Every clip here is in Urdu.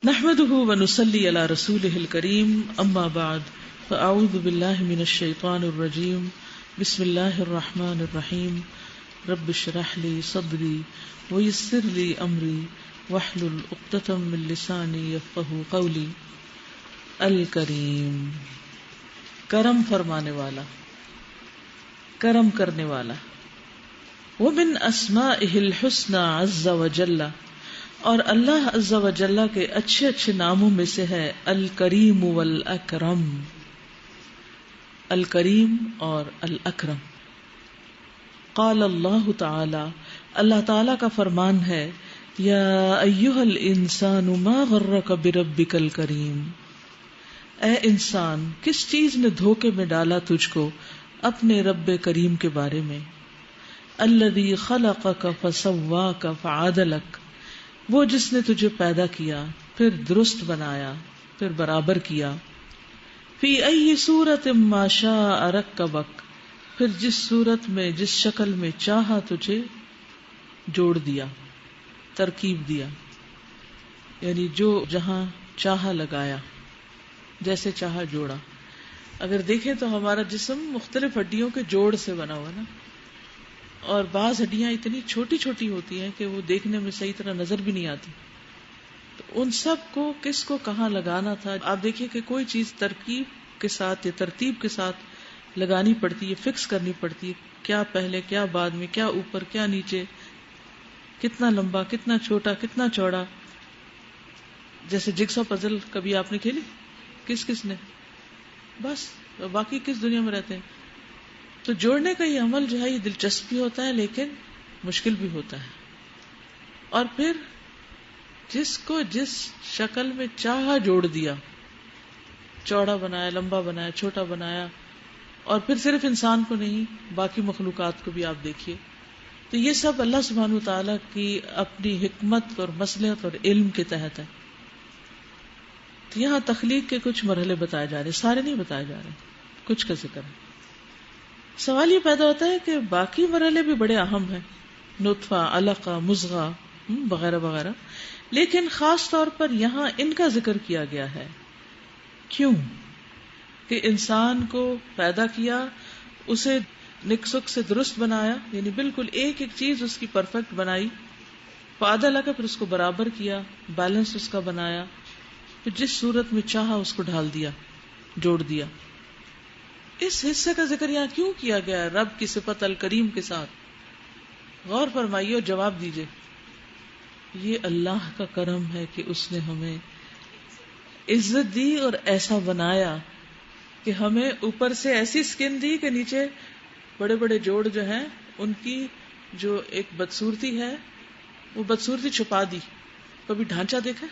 نحمده ونصلي على رسوله الكريم اما بعد فاعوذ بالله من الشيطان الرجيم بسم الله الرحمن الرحيم رب اشرح لي صدري ويسر لي امري واحلل عقدة من لساني يفقهوا قولي. الکریم، کرم فرمانے والا، کرم کرنے والا. ومن اسمائه الحسنى عز وجل، اور اللہ عز و جل کے اچھے اچھے ناموں میں سے ہے الکریم والاکرم، الکریم اور الاکرم. قال اللہ تعالی، اللہ تعالی کا فرمان ہے، یا ایھا الانسان ما غرک بربک الکریم، اے انسان کس چیز نے دھوکے میں ڈالا تجھ کو اپنے رب کریم کے بارے میں. الذی خلقک فسواک فعدلک، وہ جس نے تجھے پیدا کیا پھر درست بنایا پھر برابر کیا. فی ای صورت ما شاء رکبک، پھر جس صورت میں جس شکل میں چاہا تجھے جوڑ دیا، ترکیب دیا، یعنی جو جہاں چاہا لگایا، جیسے چاہا جوڑا. اگر دیکھیں تو ہمارا جسم مختلف ہڈیوں کے جوڑ سے بنا ہوا نا، اور بعض ہڈیاں اتنی چھوٹی چھوٹی ہوتی ہیں کہ وہ دیکھنے میں صحیح طرح نظر بھی نہیں آتی. تو ان سب کو کس کو کہاں لگانا تھا. آپ دیکھیے کہ کوئی چیز ترکیب کے ساتھ یا ترتیب کے ساتھ لگانی پڑتی ہے، فکس کرنی پڑتی ہے، کیا پہلے کیا بعد میں، کیا اوپر کیا نیچے، کتنا لمبا کتنا چھوٹا کتنا چوڑا. جیسے جگسا پزل کبھی آپ نے کھیلی؟ کس نے؟ بس باقی کس دنیا میں رہتے ہیں. تو جوڑنے کا یہ عمل جو ہے یہ دلچسپ بھی ہوتا ہے لیکن مشکل بھی ہوتا ہے. اور پھر جس کو جس شکل میں چاہا جوڑ دیا، چوڑا بنایا، لمبا بنایا، چھوٹا بنایا. اور پھر صرف انسان کو نہیں، باقی مخلوقات کو بھی آپ دیکھیے. تو یہ سب اللہ سبحانہ وتعالی کی اپنی حکمت اور مصلحت اور علم کے تحت ہے. تو یہاں تخلیق کے کچھ مرحلے بتائے جا رہے، سارے نہیں بتائے جا رہے، کچھ کا ذکر ہے. سوال یہ پیدا ہوتا ہے کہ باقی مرحلے بھی بڑے اہم ہیں، نطفہ، علقہ، مضغہ وغیرہ وغیرہ، لیکن خاص طور پر یہاں ان کا ذکر کیا گیا ہے. کیوں؟ کہ انسان کو پیدا کیا، اسے نک سک سے درست بنایا، یعنی بالکل ایک ایک چیز اس کی پرفیکٹ بنائی. فعدل کا، پھر اس کو برابر کیا، بیلنس اس کا بنایا، پھر جس صورت میں چاہا اس کو ڈھال دیا، جوڑ دیا. اس حصے کا ذکر یہاں کیوں کیا گیا ہے رب کی صفت الکریم کے ساتھ؟ غور فرمائیے اور جواب دیجیے. یہ اللہ کا کرم ہے کہ اس نے ہمیں عزت دی اور ایسا بنایا کہ ہمیں اوپر سے ایسی سکن دی کہ نیچے بڑے بڑے جوڑ جو ہیں ان کی جو ایک بدصورتی ہے وہ بدصورتی چھپا دی. کبھی ڈھانچہ دیکھا؟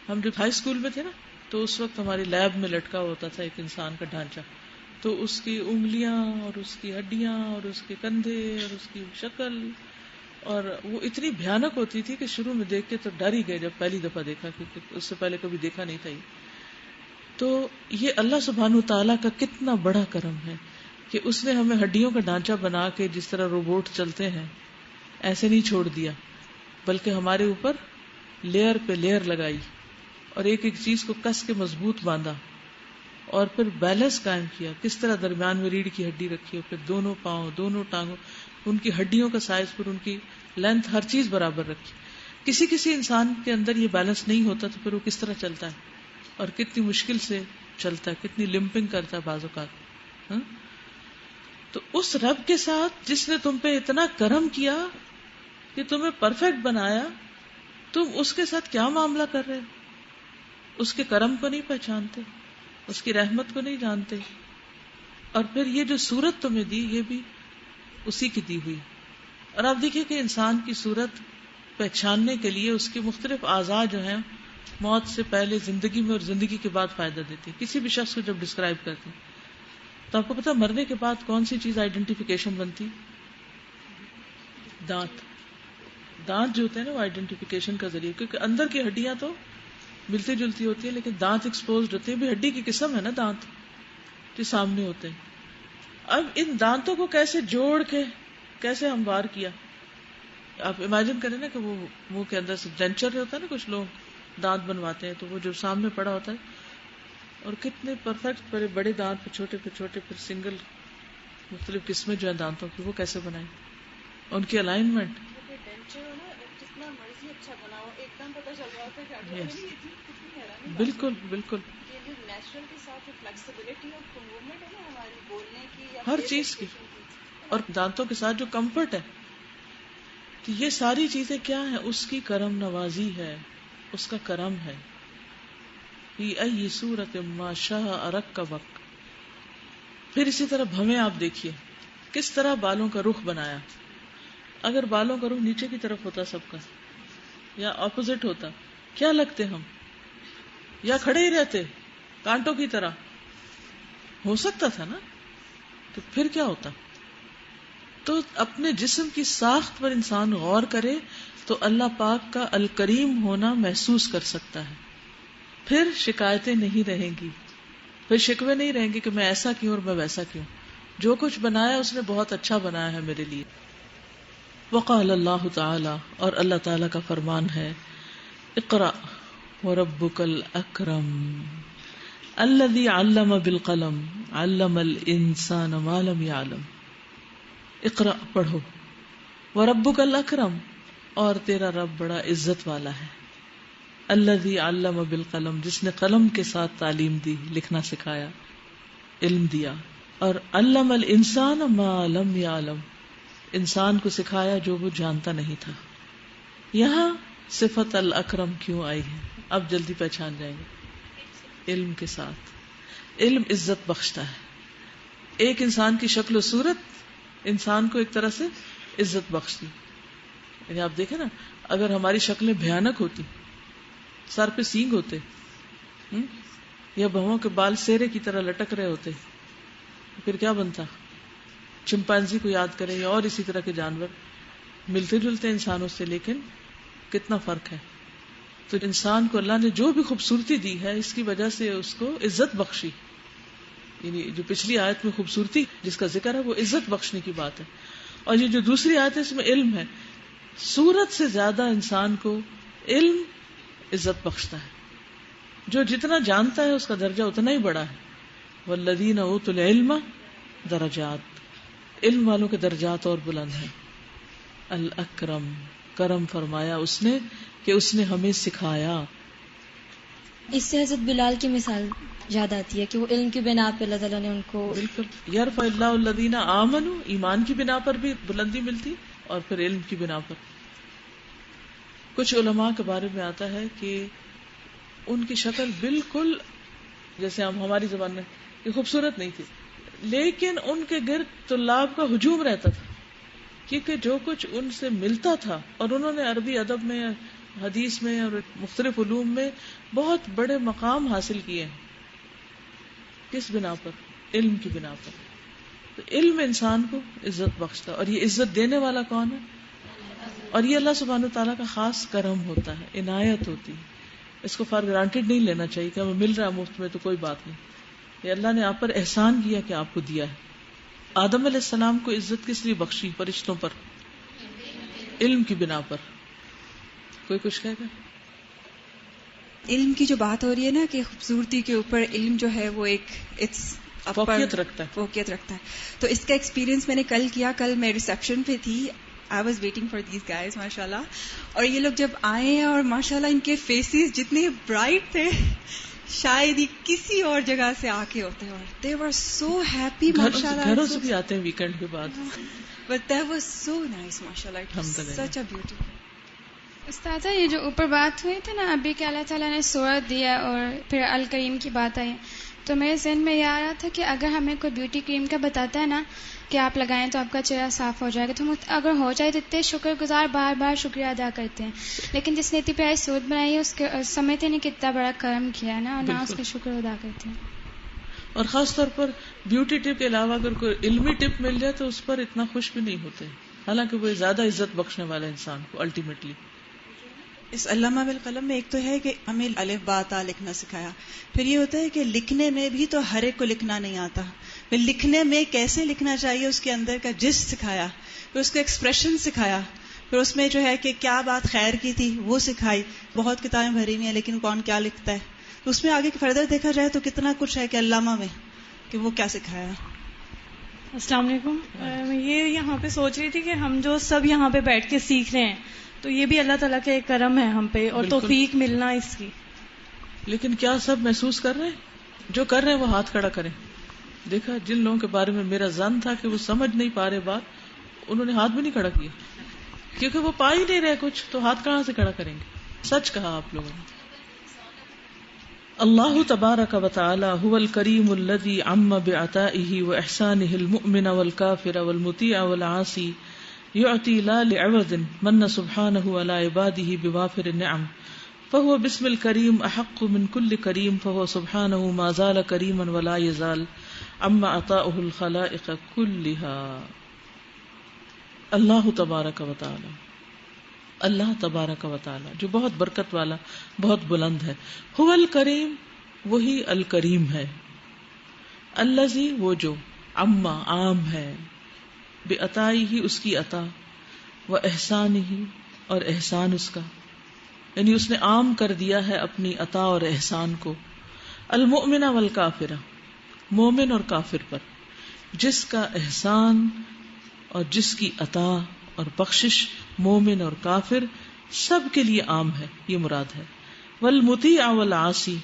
ہم جب ہائی اسکول میں تھے نا تو اس وقت ہماری لیب میں لٹکا ہوتا تھا ایک انسان کا ڈھانچہ، تو اس کی انگلیاں اور اس کی ہڈیاں اور اس کے کندھے اور اس کی شکل، اور وہ اتنی بھیانک ہوتی تھی کہ شروع میں دیکھ کے تو ڈر ہی گئے جب پہلی دفعہ دیکھا، کیونکہ اس سے پہلے کبھی دیکھا نہیں تھا. تو یہ اللہ سبحانہ تعالیٰ کا کتنا بڑا کرم ہے کہ اس نے ہمیں ہڈیوں کا ڈھانچہ بنا کے جس طرح روبوٹ چلتے ہیں ایسے نہیں چھوڑ دیا، بلکہ ہمارے اوپر لیئر پہ لیئر لگائی اور ایک ایک چیز کو کس کے مضبوط باندھا، اور پھر بیلنس قائم کیا. کس طرح درمیان میں ریڑھ کی ہڈی رکھی، اور پھر دونوں پاؤں، دونوں ٹانگوں، ان کی ہڈیوں کا سائز، پھر ان کی لینتھ، ہر چیز برابر رکھی. کسی انسان کے اندر یہ بیلنس نہیں ہوتا تو پھر وہ کس طرح چلتا ہے اور کتنی مشکل سے چلتا ہے، کتنی لمپنگ کرتا ہے بعض اوقات. تو اس رب کے ساتھ جس نے تم پہ اتنا کرم کیا کہ تمہیں پرفیکٹ بنایا، تم اس کے ساتھ کیا معاملہ کر رہے؟ اس کے کرم کو نہیں پہچانتے، اس کی رحمت کو نہیں جانتے. اور پھر یہ جو صورت تمہیں دی یہ بھی اسی کی دی ہوئی. اور آپ دیکھیے کہ انسان کی صورت پہچاننے کے لیے اس کے مختلف اعضاء جو ہیں موت سے پہلے زندگی میں اور زندگی کے بعد فائدہ دیتی ہیں. کسی بھی شخص کو جب ڈسکرائب کرتے ہیں تو آپ کو پتا مرنے کے بعد کون سی چیز آئیڈینٹیفیکیشن بنتی؟ دانت جو ہوتے ہیں نا وہ آئیڈینٹیفیکیشن کا ذریعہ، کیونکہ اندر کی ہڈیاں تو ملتی جلتی ہوتی ہے لیکن دانت ایکسپوزڈ ہوتے ہیں. بھی ہڈی کی قسم ہے نا دانت جو سامنے ہوتے ہیں. اب ان دانتوں کو کیسے جوڑ کے کیسے ہموار کیا. آپ امیجن کریں نا کہ وہ منہ کے اندر سے ڈینچر ہوتا ہے نا کچھ لوگ، دانت بنواتے ہیں تو وہ جو سامنے پڑا ہوتا ہے، اور کتنے پرفیکٹ پہلے بڑے دانت پھر چھوٹے پھر چھوٹے پھر سنگل مختلف قسمیں جو ہیں دانتوں کی، وہ کیسے بنائیں، ان کی الائنمنٹ. جتنا مرضی اچھا بناؤ ایک دم پتہ چل رہا ہوتا ہے. بالکل بالکل نیچرل کے ساتھ جو فلیکسیبلٹی اور موومنٹ ہے نا ہماری بولنے کی یا ہر چیز کی، اور دانتوں کے ساتھ جو کمفرٹ ہے، کہ یہ ساری چیزیں کیا ہیں؟ اس کی کرم نوازی ہے، اس کا کرم ہے. فی ای صورت ما شاء رکبک. پھر اسی طرح بھویں آپ دیکھیے کس طرح بالوں کا رخ بنایا. اگر بالوں کا رخ نیچے کی طرف ہوتا سب کا، یا اپوزٹ ہوتا، کیا لگتے ہم؟ یا کھڑے ہی رہتے کانٹوں کی طرح؟ ہو سکتا تھا نا، تو پھر کیا ہوتا؟ تو اپنے جسم کی ساخت پر انسان غور کرے تو اللہ پاک کا الکریم ہونا محسوس کر سکتا ہے. پھر شکایتیں نہیں رہیں گی، پھر شکوے نہیں رہیں گے کہ میں ایسا کیوں اور میں ویسا کیوں. جو کچھ بنایا اس نے بہت اچھا بنایا ہے میرے لیے. وقال اللہ تعالی، اور اللہ تعالی کا فرمان ہے، اقرأ وربک الاکرم الذی علم بالقلم علم الانسان ما لم یعلم. اقرأ پڑھو، وربک الاکرم، اور تیرا رب بڑا عزت والا ہے. الذی علم بالقلم، جس نے قلم کے ساتھ تعلیم دی، لکھنا سکھایا، علم دیا. اور علم الانسان ما لم یعلم، انسان کو سکھایا جو وہ جانتا نہیں تھا. یہاں صفت الاکرم کیوں آئی ہے؟ اب جلدی پہچان جائیں گے. علم کے ساتھ، علم عزت بخشتا ہے. ایک انسان کی شکل و صورت انسان کو ایک طرح سے عزت بخشتی. یعنی آپ دیکھیں نا، اگر ہماری شکلیں بھیانک ہوتی، سر پہ سینگ ہوتے، یا بہووں کے بال سیرے کی طرح لٹک رہے ہوتے، پھر کیا بنتا؟ چمپینزی کو یاد کریں یا اور اسی طرح کے جانور ملتے جلتے انسانوں سے، لیکن کتنا فرق ہے. تو انسان کو اللہ نے جو بھی خوبصورتی دی ہے، اس کی وجہ سے اس کو عزت بخشی. یعنی جو پچھلی آیت میں خوبصورتی جس کا ذکر ہے وہ عزت بخشنے کی بات ہے، اور یہ جو دوسری آیت ہے اس میں علم ہے. صورت سے زیادہ انسان کو علم عزت بخشتا ہے. جو جتنا جانتا ہے اس کا درجہ اتنا ہی بڑا ہے. والذین اوتوا العلم درجات، علم والوں کے درجات اور بلند ہیں. الاکرم، کرم فرمایا اس نے کہ اس نے ہمیں سکھایا. اس سے حضرت بلال کی مثال یاد آتی ہے کہ وہ علم کی بنا پہ اللہ تعالیٰ نے ان کو، بالکل، یرفع اللہ الذین آمنوا، ایمان کی بنا پر بھی بلندی ملتی، اور پھر علم کی بنا پر. کچھ علماء کے بارے میں آتا ہے کہ ان کی شکل بالکل جیسے ہم ہماری زبان میں یہ خوبصورت نہیں تھی، لیکن ان کے گرد طلاب کا ہجوم رہتا تھا، کیونکہ جو کچھ ان سے ملتا تھا، اور انہوں نے عربی ادب میں، حدیث میں اور مختلف علوم میں بہت بڑے مقام حاصل کیے ہیں. کس بنا پر؟ علم کی بنا پر. تو علم انسان کو عزت بخشتا ہے، اور یہ عزت دینے والا کون ہے؟ اور یہ اللہ سبحانہ تعالیٰ کا خاص کرم ہوتا ہے، عنایت ہوتی ہے. اس کو فار گرانٹیڈ نہیں لینا چاہیے کہ ہمیں مل رہا ہے مفت میں تو کوئی بات نہیں. یہ اللہ نے آپ پر احسان کیا کہ آپ کو دیا ہے. آدم علیہ السلام کو عزت کس لیے بخشی فرشتوں پر؟ علم کی بنا پر. کوئی کچھ کہے گا؟ علم کی جو بات ہو رہی ہے نا کہ خوبصورتی کے اوپر علم جو ہے وہ ایک فوقیت رکھتا ہے. تو اس کا ایکسپیرینس میں نے کل کیا. کل میں ریسیپشن پہ تھی، I was waiting for these guys ماشاء اللہ. اور یہ لوگ جب آئے اور ماشاء اللہ ان کے فیسز جتنے برائٹ تھے شاید ہی کسی اور جگہ سے آ کے ہوتے، اور they were so happy ماشاء اللہ. گھروں سے بھی آتے ہیں ویکینڈ کے بعد. But that was so nice ماشاء اللہ. It was such a beautiful. استاذہ یہ جو اوپر بات ہوئی تھی نا ابھی کہ اللہ تعالیٰ نے صورت دیا اور پھر الکریم کی بات آئی، تو میرے ذہن میں یہ آ رہا تھا کہ اگر ہمیں کوئی بیوٹی کریم کا بتاتا ہے نا کہ آپ لگائیں تو آپ کا چہرہ صاف ہو جائے گا، تو ہم اگر ہو جائے تو اتنے شکر گزار بار بار شکریہ ادا کرتے ہیں. لیکن جس نے اتنی پیاری صورت بنائی ہے اس کے سمجھتے نہیں کتنا بڑا کرم کیا ہے نا، اور نہ اس کا شکر ادا کرتے ہیں. اور خاص طور پر بیوٹی ٹپ کے علاوہ اگر کوئی علمی ٹپ مل جائے تو اس پر اتنا خوش بھی نہیں ہوتے، حالانکہ وہ زیادہ عزت بخشنے والا انسان کو الٹیمیٹلی. اس علامہ بالقلم میں ایک تو ہے کہ ہمیں الف با تا لکھنا سکھایا. پھر یہ ہوتا ہے کہ لکھنے میں بھی تو ہر ایک کو لکھنا نہیں آتا، پھر لکھنے میں کیسے لکھنا چاہیے اس کے اندر کا جس سکھایا، پھر اس کو ایکسپریشن سکھایا، پھر اس میں جو ہے کہ کیا بات خیر کی تھی وہ سکھائی. بہت کتابیں بھری ہوئی ہیں لیکن کون کیا لکھتا ہے. تو اس میں آگے فردر دیکھا جائے تو کتنا کچھ ہے کہ علامہ میں کہ وہ کیا سکھایا. السلام علیکم. میں یہ یہاں پہ سوچ رہی تھی کہ ہم جو سب یہاں پہ بیٹھ کے سیکھ رہے ہیں تو یہ بھی اللہ تعالیٰ کا ایک کرم ہے ہم پہ اور توفیق ملنا اس کی. لیکن کیا سب محسوس کر رہے ہیں؟ جو کر رہے ہیں وہ ہاتھ کھڑا کریں. دیکھا جن لوگوں کے بارے میں میرا ظن تھا کہ وہ سمجھ نہیں پا رہے بات, انہوں نے ہاتھ بھی نہیں کھڑا کیا, کیونکہ وہ پا ہی نہیں رہے کچھ, تو ہاتھ کہاں سے کھڑا کریں گے. سچ کہا آپ لوگوں نے. اللہ تبارک و تعالی هو الکریم الذی عم بعطائه واحسانه المؤمن والکافر والمطیع والعاصی یعطی لا لعوض من سبحانه على عباده بوافر النعم فهو باسم الكريم احق من كل كريم فهو سبحانه ما زال كريما ولا يزال عما عطاؤه الخلائق كلها. اللہ تبارک و تعالی, اللہ تبارک و تعالی جو بہت برکت والا بہت بلند ہے. هو الکریم, وہی الکریم ہے. الذی, وہ جو, عما عام ہے, بعطائہ اس کی عطا, و احسانہ اور احسان اس کا, یعنی اس نے عام کر دیا ہے اپنی عطا اور احسان کو. المؤمن والکافر, مومن اور کافر پر, جس کا احسان اور جس کی عطا اور بخشش مومن اور کافر سب کے لیے عام ہے, یہ مراد ہے. والمطیع والعاصی,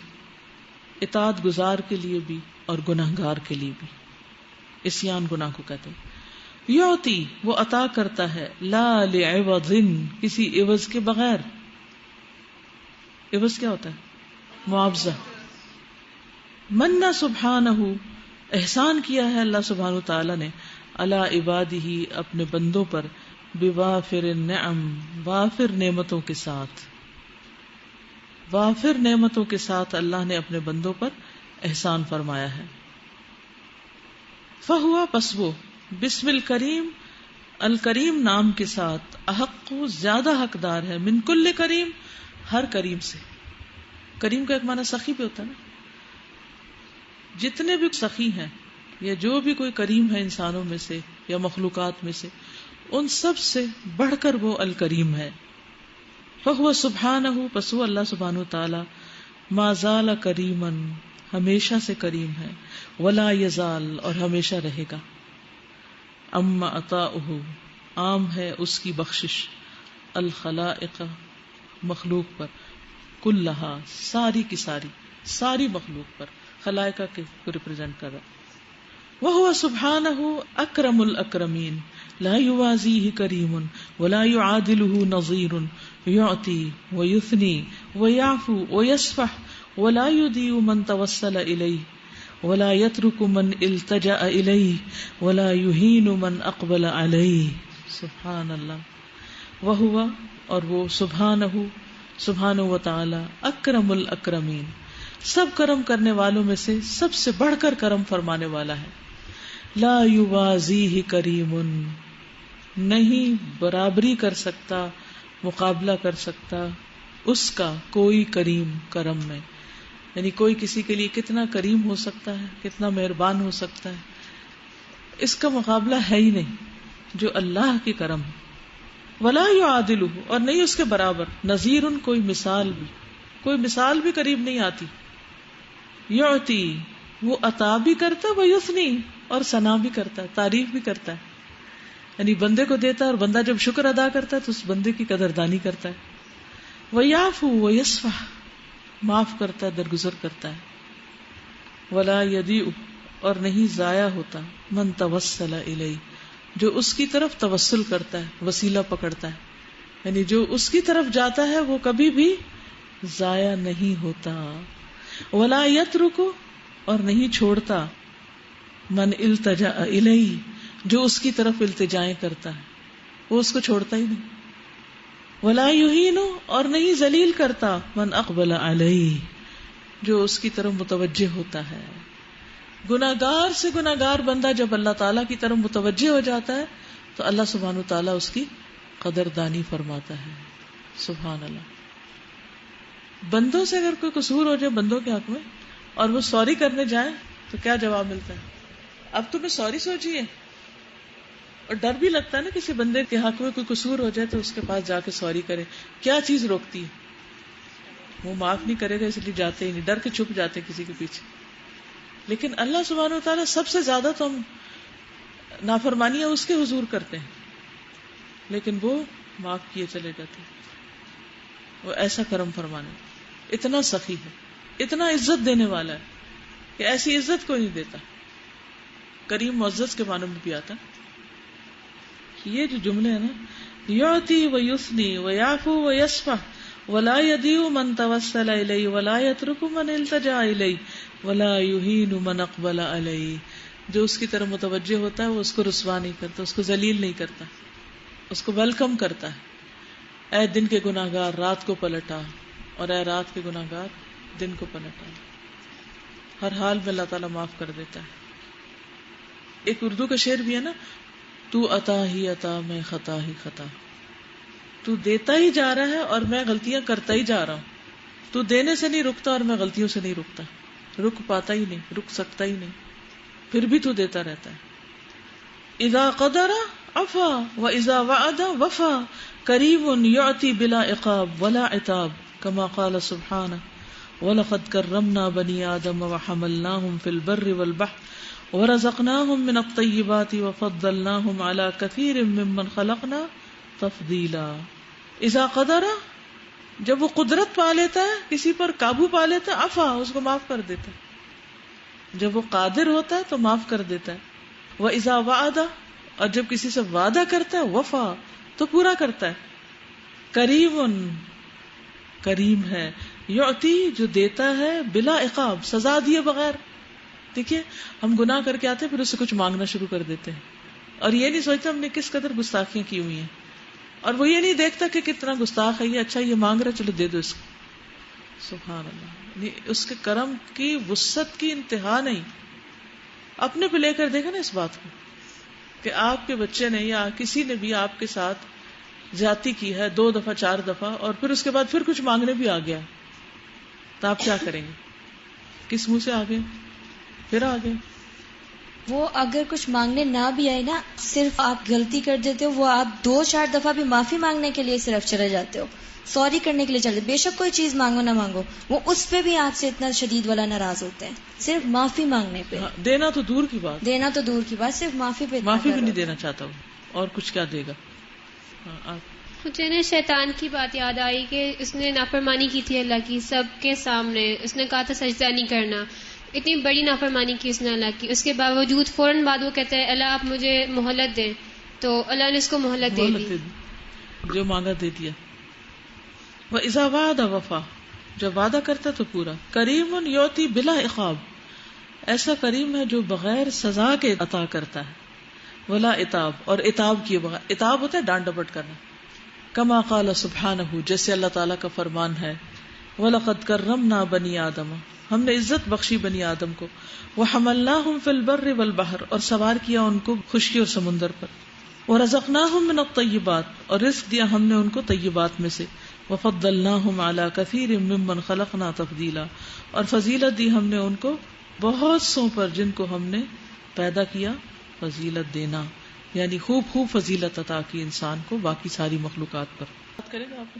اطاعت گزار کے لیے بھی اور گناہگار کے لیے بھی. عصیان گناہ کو کہتے ہیں. یعطی, وہ عطا کرتا ہے, لا لعوض, کسی عوض کے بغیر. عوض کیا ہوتا ہے؟ معاوضہ. من سبحانہ, احسان کیا ہے اللہ سبحانہ تعالی نے, علی عبادہ, اپنے بندوں پر, بوافر النعم, وافر نعمتوں کے ساتھ. وافر نعمتوں کے ساتھ اللہ نے اپنے بندوں پر احسان فرمایا ہے. فہوا, پس وہ, بسم الکریم, الکریم نام کے ساتھ, احق, زیادہ حقدار ہے, من کل کریم, ہر کریم سے. کریم کا ایک معنی سخی بھی ہوتا ہے نا. جتنے بھی سخی ہیں یا جو بھی کوئی کریم ہے انسانوں میں سے یا مخلوقات میں سے, ان سب سے بڑھ کر وہ الکریم ہے. فہو سبحانہ, پس وہ اللہ سبحانہ تعالی, ما زال کریما, ہمیشہ سے کریم ہے, ولا یزال, اور ہمیشہ رہے گا. اما عطاؤہ, عام ہے اس کی بخشش, الخلائق, مخلوق پر, کلہا, ساری کی ساری, ساری مخلوق پر, خلائقہ کے کو ریپرزینٹ کر رہا. وہو سبحانہ اکرم الاکرمین, لا یوازیہ کریم ولا یعادلہ نظیر, یعطی ویثنی ویعفو ویصفح ولا یضیع من توسل الیہ ولا یترک من التجأ الیہ ولا یہین من اقبل علیہ. سبحان اللہ. وہو, اور وہ, سبحانہ, سبحانہ و تعالی, اکرم الاکرمین, سب کرم کرنے والوں میں سے سب سے بڑھ کر کرم فرمانے والا ہے. لا یوازیہ کریم, نہیں برابری کر سکتا, مقابلہ کر سکتا اس کا کوئی کریم کرم میں. یعنی کوئی کسی کے لیے کتنا کریم ہو سکتا ہے, کتنا مہربان ہو سکتا ہے, اس کا مقابلہ ہے ہی نہیں جو اللہ کی کرم ہے. ولا یعادلہ, اور نہیں اس کے برابر, نظیر, کوئی مثال بھی قریب نہیں آتی. یعطی, وہ عطا بھی کرتا ہے, وہ یثنی, اور ثنا بھی کرتا ہے, تعریف بھی کرتا ہے. یعنی بندے کو دیتا ہے اور بندہ جب شکر ادا کرتا ہے تو اس بندے کی قدردانی کرتا ہے. ویعفو ویصفح, معاف کرتا ہے, درگزر کرتا ہے. ولا یضیع, اور نہیں ضائع ہوتا, من توسل الیہ, جو اس کی طرف توسل کرتا ہے, وسیلہ پکڑتا ہے, یعنی جو اس کی طرف جاتا ہے وہ کبھی بھی ضائع نہیں ہوتا. ولا یترک, اور نہیں چھوڑتا, من التجا الیہ, جو اس کی طرف التجائیں کرتا ہے وہ اس کو چھوڑتا ہی نہیں. ولا یہین, اور نہیں ذلیل کرتا, من اقبل علیہ, جو اس کی طرف متوجہ ہوتا ہے. گناہگار سے گناہگار بندہ جب اللہ تعالیٰ کی طرف متوجہ ہو جاتا ہے تو اللہ سبحانہ و تعالیٰ اس کی قدردانی فرماتا ہے. سبحان اللہ. بندوں سے اگر کوئی قصور ہو جائے بندوں کے حق میں اور وہ سوری کرنے جائیں تو کیا جواب ملتا ہے؟ اب تمہیں سوری سوچیے, اور ڈر بھی لگتا ہے نا کسی بندے کے حق میں کوئی قصور ہو جائے تو اس کے پاس جا کے سوری کرے. کیا چیز روکتی ہے؟ وہ معاف نہیں کرے گا اس لیے جاتے ہی نہیں, ڈر کے چھپ جاتے کسی کے پیچھے. لیکن اللہ سبحانہ و تعالیٰ سب سے زیادہ تو ہم نافرمانیاں اس کے حضور کرتے ہیں, لیکن وہ معاف کیے چلے جاتے ہیں. وہ ایسا کرم فرمانے, اتنا سخی ہے, اتنا عزت دینے والا ہے کہ ایسی عزت کوئی نہیں دیتا. کریم معزز کے معنی میں بھی آتا. یہ جو جملے ہیں نا, یعطی و یثنی و یعفو و یصفح ولا یضیع من توسل الیہ ولا یترک من التجا الیہ ولا یہین من اقبل علیہ, جو اس کی طرف متوجہ ہوتا ہے وہ اس کو رسوا نہیں کرتا, اس کو ذلیل نہیں کرتا, اس کو ویلکم کرتا ہے. اے دن کے گناہگار رات کو پلٹا, اور اے رات کے گناہگار دن کو پلٹا. ہر حال میں اللہ تعالیٰ معاف کر دیتا ہے. ایک اردو کا شعر بھی ہے نا, تو عطا ہی عطا میں خطا ہی خطا. تو دیتا ہی جا رہا ہے اور میں غلطیاں کرتا ہی جا رہا ہوں. تو دینے سے نہیں رکتا اور میں غلطیوں سے نہیں رکتا, رک پاتا ہی نہیں, رک سکتا ہی نہیں, پھر بھی تو دیتا رہتا ہے. اذا قدر عفا واذا وعد وفا کریم یعطی بلا عقاب ولا عتاب کما قال سبحانہ وَلَقَدْ كَرَّمْنَا بَنِي آدَمَ وَحَمَلْنَاهُمْ فِي الْبَرِّ وَالْبَحْرِ وَرَزَقْنَاهُمْ مِنَ الطَّيِّبَاتِ وَفَضَّلْنَاهُمْ عَلَى كَثِيرٍ مِّمَّنْ خَلَقْنَا تَفْضِيلًا. اذا قدر, جب وہ قدرت پا لیتا ہے, کسی پر قابو پا لیتا ہے, عفا, اس کو معاف کر دیتا ہے. جب وہ قادر ہوتا ہے تو معاف کر دیتا ہے. وَإِذَا وَعَدَ, اور جب کسی سے وعدہ کرتا ہے, وفا, تو پورا کرتا ہے. کریم, کریم ہے, یعطی, جو دیتا ہے, بلا عقاب, سزا دیے بغیر. دیکھیے ہم گناہ کر کے آتے ہیں پھر اس سے کچھ مانگنا شروع کر دیتے ہیں, اور یہ نہیں سوچتے ہم نے کس قدر گستاخیاں کی ہوئی ہیں, اور وہ یہ نہیں دیکھتا کہ کتنا گستاخ ہے یہ, اچھا یہ مانگ رہا, چلو دے دو اس کو. سبحان اللہ, اس کے کرم کی وسعت کی انتہا نہیں. اپنے پہ لے کر دیکھا نا اس بات کو کہ آپ کے بچے نے یا کسی نے بھی آپ کے ساتھ زیادتی کی ہے 2 دفعہ 4 دفعہ, اور پھر اس کے بعد پھر کچھ مانگنے بھی آ گیا, تو آپ کیا کریں گے؟ کس منہ سے آگے پھر آگے. وہ اگر کچھ مانگنے نہ بھی آئے نا, صرف آپ غلطی کر دیتے ہو, وہ آپ 2-4 دفعہ بھی معافی مانگنے کے لیے صرف چلے جاتے ہو, سوری کرنے کے لیے چلے, بے شک کوئی چیز مانگو نہ مانگو, وہ اس پہ بھی آپ سے اتنا شدید والا ناراض ہوتے ہیں, صرف معافی مانگنے پہ. دینا تو دور کی بات, دینا تو دور کی بات, صرف معافی پہ معافی بھی نہیں دینا چاہتا ہوں, اور کچھ کیا دے گا. مجھے نا شیطان کی بات یاد آئی کہ اس نے نافرمانی کی تھی اللہ کی سب کے سامنے. اس نے کہا تھا سجدہ نہیں کرنا, اتنی بڑی نافرمانی کی اس نے اللہ کی. اس کے باوجود فوراً بعد وہ کہتا ہے اللہ آپ مجھے مہلت دیں, تو اللہ نے اس کو مہلت دے دی, جو مانگا دے دیا. وَإِذَا وَعَدَ وَفَا, جب وعدہ کرتا تو پورا. کریم یعطی بلا عقاب, ایسا کریم ہے جو بغیر سزا کے عطا کرتا ہے. ولا عتاب, اور عتاب کیے بغیر. عتاب ہوتا ہے ڈانٹ ڈپٹ کرنا. کما قال سبحانہ, جیسے اللہ تعالیٰ کا فرمان ہے, وَلَقَدْ كَرَّمْنَا بَنِي آدَمَ, ہم نے عزت بخشی بنی آدم کو, وَحَمَلْنَاهُمْ فِي الْبَرِّ وَالْبَحْرِ, اور سوار کیا ان کو خشکی اور سمندر پر, وَرَزَقْنَاهُمْ مِنَ الطَّيِّبَاتِ, اور رزق دیا ہم نے ان کو طیبات میں سے, وَفَضَّلْنَاهُمْ عَلَى كَثِيرٍ مِّمَّنْ خَلَقْنَا تَفْضِيلًا, اور فضیلت دی ہم نے ان کو بہت سو پر جن کو ہم نے پیدا کیا. فضیلت دینا یعنی خوب فضیلت عطا کی انسان کو باقی ساری مخلوقات پر. بات کریں گے آپ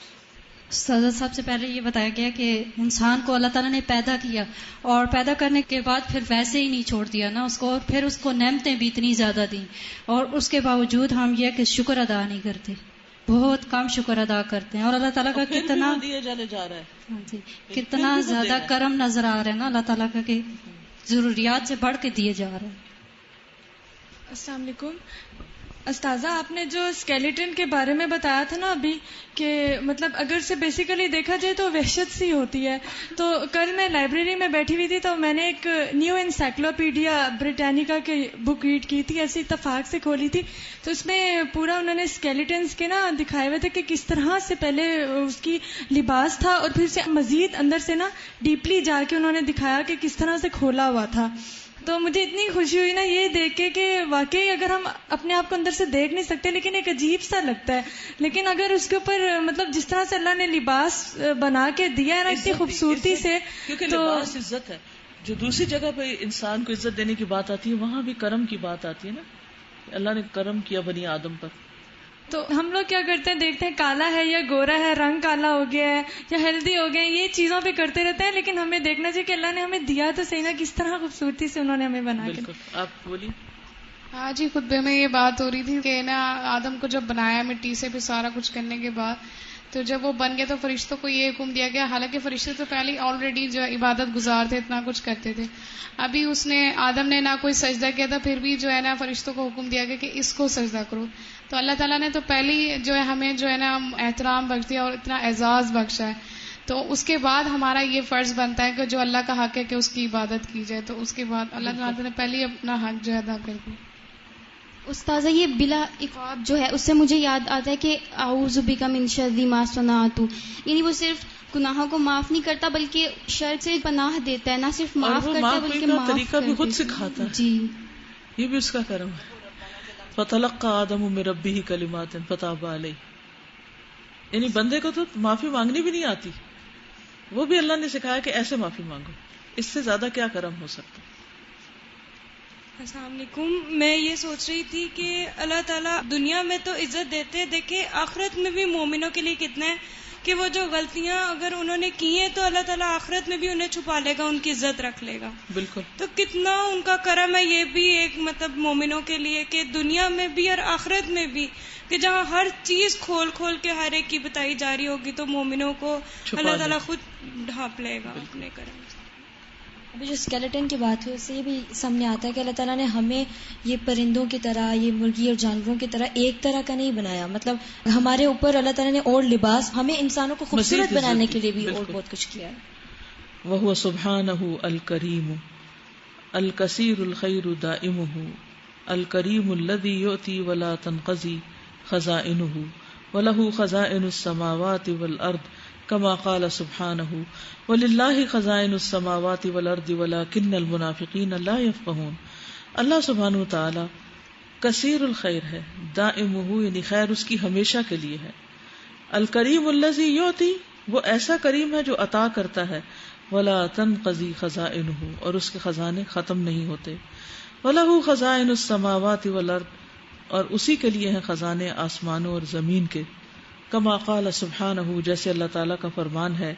استاد صاحب سے پہلے یہ بتایا گیا کہ انسان کو اللہ تعالیٰ نے پیدا کیا, اور پیدا کرنے کے بعد پھر ویسے ہی نہیں چھوڑ دیا نا اس کو, اور پھر اس کو نعمتیں بھی اتنی زیادہ دیں, اور اس کے باوجود ہم یہ کہ شکر ادا نہیں کرتے, بہت کم شکر ادا کرتے ہیں. اور اللہ تعالیٰ کا کتنا دیے جانے جا رہا ہے, جی کتنا زیادہ کرم نظر آ رہا ہے نا اللہ تعالیٰ کا, کہ ضروریات سے بڑھ کے دیے جا رہے ہیں. السلام علیکم. استاذہ آپ نے جو اسکیلیٹن کے بارے میں بتایا تھا نا ابھی کہ مطلب اگر سے بیسیکلی دیکھا جائے تو وحشت سی ہوتی ہے, تو کل میں لائبریری میں بیٹھی ہوئی تھی تو میں نے ایک نیو انسائکلوپیڈیا بریٹینیکا کی بک ریڈ کی تھی, ایسی اتفاق سے کھولی تھی, تو اس میں پورا انہوں نے اسکیلیٹنس کے نا دکھائے ہوئے تھے کہ کس طرح سے پہلے اس کی لباس تھا, اور پھر سے مزید اندر سے نا ڈیپلی جا کے انہوں نے دکھایا کہ کس طرح سے کھولا ہوا تھا. تو مجھے اتنی خوشی ہوئی نا یہ دیکھ کے کہ واقعی اگر ہم اپنے آپ کو اندر سے دیکھ نہیں سکتے لیکن ایک عجیب سا لگتا ہے, لیکن اگر اس کے اوپر مطلب جس طرح سے اللہ نے لباس بنا کے دیا ہے نا اتنی خوبصورتی سے, کیونکہ لباس عزت ہے. جو دوسری جگہ پہ انسان کو عزت دینے کی بات آتی ہے وہاں بھی کرم کی بات آتی ہے نا, اللہ نے کرم کیا بنی آدم پر. تو ہم لوگ کیا کرتے ہیں، دیکھتے ہیں کالا ہے یا گورا ہے، رنگ کالا ہو گیا ہے یا ہیلدی ہو گئے، یہ چیزوں پہ کرتے رہتے ہیں، لیکن ہمیں دیکھنا چاہیے کہ اللہ نے ہمیں دیا تو صحیح نا، کس طرح خوبصورتی سے انہوں نے ہمیں بنا کے. بالکل. آپ بولیے. ہاں جی، خطبے میں یہ بات ہو رہی تھی کہ نا آدم کو جب بنایا مٹی سے پھر سارا کچھ کرنے کے بعد، تو جب وہ بن گئے تو فرشتوں کو یہ حکم دیا گیا، حالانکہ فرشتے تو پہلے آلریڈی جو عبادت گزار تھے، اتنا کچھ کرتے تھے. ابھی آدم نے نہ کوئی سجدہ کیا تھا، پھر بھی جو ہے نا فرشتوں کو حکم دیا گیا کہ اس کو سجدہ کرو. تو اللہ تعالیٰ نے تو پہلے جو ہے ہمیں جو ہے نا احترام بخش دیا اور اتنا اعزاز بخشا ہے، تو اس کے بعد ہمارا یہ فرض بنتا ہے کہ جو اللہ کا حق ہے کہ اس کی عبادت کی جائے. تو اس کے بعد اللہ تعالیٰ نے پہلے اپنا حق جو ہے ادا کر دیا. استاذہ یہ بلا عقاب جو ہے اس سے مجھے یاد آتا ہے کہ اعوذ بک من شر ما صنعت، یعنی وہ صرف گناہوں کو معاف نہیں کرتا بلکہ شر سے پناہ دیتا ہے، نہ صرف معاف کرتا ہے بلکہ معاف طریقہ بھی خود سکھاتا ہے. جی یہ بھی اس کا کرم ہے. فتلقى آدم من ربه کلمات فتاب علیہ. یعنی بندے کو تو معافی مانگنی بھی نہیں آتی، وہ بھی اللہ نے سکھایا کہ ایسے معافی مانگو. اس سے زیادہ کیا کرم ہو سکتا. السلام علیکم. میں یہ سوچ رہی تھی کہ اللہ تعالیٰ دنیا میں تو عزت دیتے ہیں، دیکھیں آخرت میں بھی مومنوں کے لیے کتنا ہے کہ وہ جو غلطیاں اگر انہوں نے کی ہیں تو اللہ تعالیٰ آخرت میں بھی انہیں چھپا لے گا، ان کی عزت رکھ لے گا. بالکل. تو کتنا ان کا کرم ہے، یہ بھی ایک مطلب مومنوں کے لیے کہ دنیا میں بھی اور آخرت میں بھی، کہ جہاں ہر چیز کھول کھول کے ہر ایک کی بتائی جا رہی ہوگی تو مومنوں کو اللہ تعالیٰ خود ڈھانپ لے گا اپنے کرم. ابھی جو اسکیلیٹن کی بات ہوئی اس سے یہ بھی سامنے آتا ہے کہ اللہ تعالیٰ نے ہمیں یہ پرندوں کی طرح، یہ مرغی اور جانوروں کی طرح ایک طرح کا نہیں بنایا. مطلب ہمارے اوپر اللہ تعالیٰ نے اور لباس، ہمیں انسانوں کو خوبصورت بنانے کے لیے بھی اور بہت کچھ کیا ہے. وَهُوَ سُبْحَانَهُ الْكَرِيمُ الْكَثِيرُ الْخَيْرُ دَائِمُهُ الْكَرِيمُ الَّذِي يُؤْتِي وَلَا تَنْقَضِي خَزَائِنُهُ وَلَهُ خَزَائِنُ السَّمَاوَاتِ وَالْأَرْضِ كما قال سبحانه وللہ خزائن السماوات والارض ولكن المنافقین لا يفقهون. اللہ سبحانہ وتعالی کثیر الخیر ہے، دائمہ یعنی خیر اس کی ہمیشہ کے لیے ہے. الکریم الذی یعطی، وہ ایسا کریم ہے جو عطا کرتا ہے. ولا تنقضی خزائنہ، اور اس کے خزانے ختم نہیں ہوتے. ولہ خزائن السماوات والارض، اور اسی کے لیے ہیں خزانے آسمانوں اور زمین کے. کما قال سبحانہ، جیسے اللہ تعالیٰ کا فرمان ہے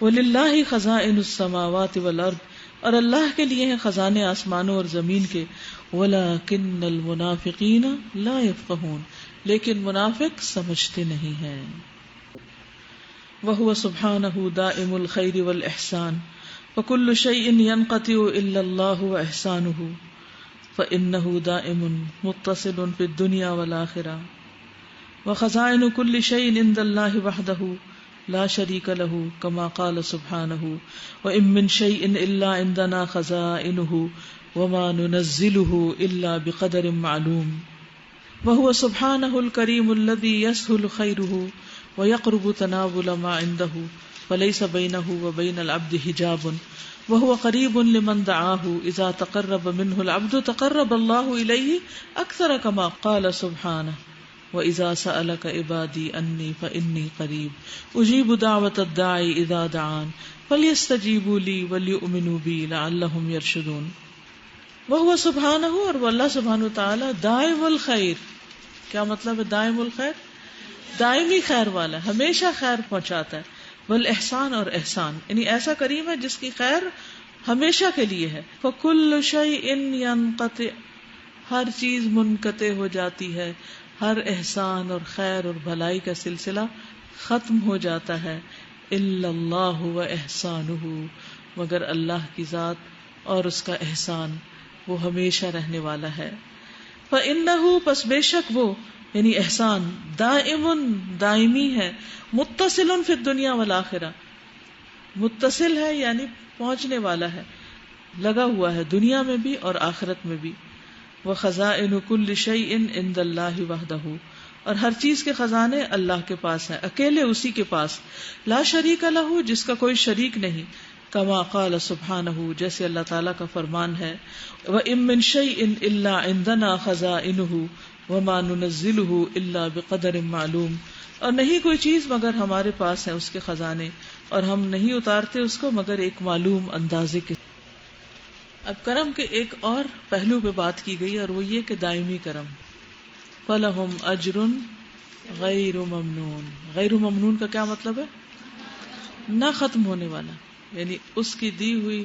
وَلِلَّهِ خَزَائِنُ السَّمَاوَاتِ وَالْأَرْضِ، اور اللہ کے لیے ہیں خزانے آسمانوں اور زمین کے. وَلَكِنَّ الْمُنَافِقِينَ لَا يَفْقَهُونَ، لیکن منافق سمجھتے نہیں ہیں. وَهُوَ سُبْحَانَهُ دَائِمُ الْخَيْرِ وَالْإِحْسَانِ وَكُلُّ شَيْءٍ يَنْقَطِعُ إِلَّا اللَّهُ وَإِحْسَانُهُ فَإِنَّهُ دَائِمٌ مُتَّصِلٌ فِي الدُّنْيَا وَالْآخِرَةِ. وخزائن كل شيء عند الله وحده لا شريك له كما قال سبحانه وإن من شيء إلا عندنا خزائنه وما ننزله إلا بقدر معلوم. وهو سبحانه الكريم الذي يسهل خيره ويقرب تناول ما عنده فليس بينه وبين العبد حجاب وهو قريب لمن دعاه إذا تقرب منه العبد تقرب الله إليه أكثر كما قال سبحانه وَإِذَا سَأَلَكَ عِبَادِي أَنِّي فَإِنِّي قَرِيبٌ أُجِيبُ دَعْوَةَ الدَّاعِ إِذَا دَعَانِ فَلْيَسْتَجِيبُوا لِي وَلْيُؤْمِنُوا بِي لَعَلَّهُمْ يَرْشُدُونَ. وَهُوَ سُبْحَانَهُ، اور وہ اللہ سبحانہ وتعالی دائم الخیر. کیا مطلب ہے دائم الخیر؟ دائمی خیر والا، ہمیشہ خیر پہنچاتا ہے. والاحسان، اور احسان یعنی ایسا کریم ہے جس کی خیر ہمیشہ کے لیے ہے. فَكُلُّ شَيْءٍ يَنْقَطِعُ، ہر چیز منقطع ہو جاتی ہے، ہر احسان اور خیر اور بھلائی کا سلسلہ ختم ہو جاتا ہے. الا اللہ و احسانہ، مگر اللہ کی ذات اور اس کا احسان، وہ ہمیشہ رہنے والا ہے. فإنہ، پس بے شک وہ یعنی احسان، دائم دائمی ہے، متصل فی الدنیا والآخرہ، متصل ہے یعنی پہنچنے والا ہے، لگا ہوا ہے دنیا میں بھی اور آخرت میں بھی. وخزائن کل شیء عند اللہ وحدہ، اور ہر چیز کے خزانے اللہ کے پاس ہیں، اکیلے اسی کے پاس. لا شریک لہ، جس کا کوئی شریک نہیں. کما قال سبحانہ، جیسے اللہ تعالیٰ کا فرمان ہے وَإِن مِّن شَيْءٍ إِلَّا عِندَنَا خَزَائِنُهُ وَمَا نُنَزِّلُهُ إِلَّا بِقَدَرٍ مَعْلُومٍ، اور نہیں کوئی چیز مگر ہمارے پاس ہے اس کے خزانے، اور ہم نہیں اتارتے اس کو مگر ایک معلوم اندازے کے. اب کرم کے ایک اور پہلو پہ بات کی گئی اور وہ یہ کہ دائمی کرم. فلہم اجر غیر ممنون. غیر ممنون کا کیا مطلب ہے؟ نہ ختم ہونے والا، یعنی اس کی دی ہوئی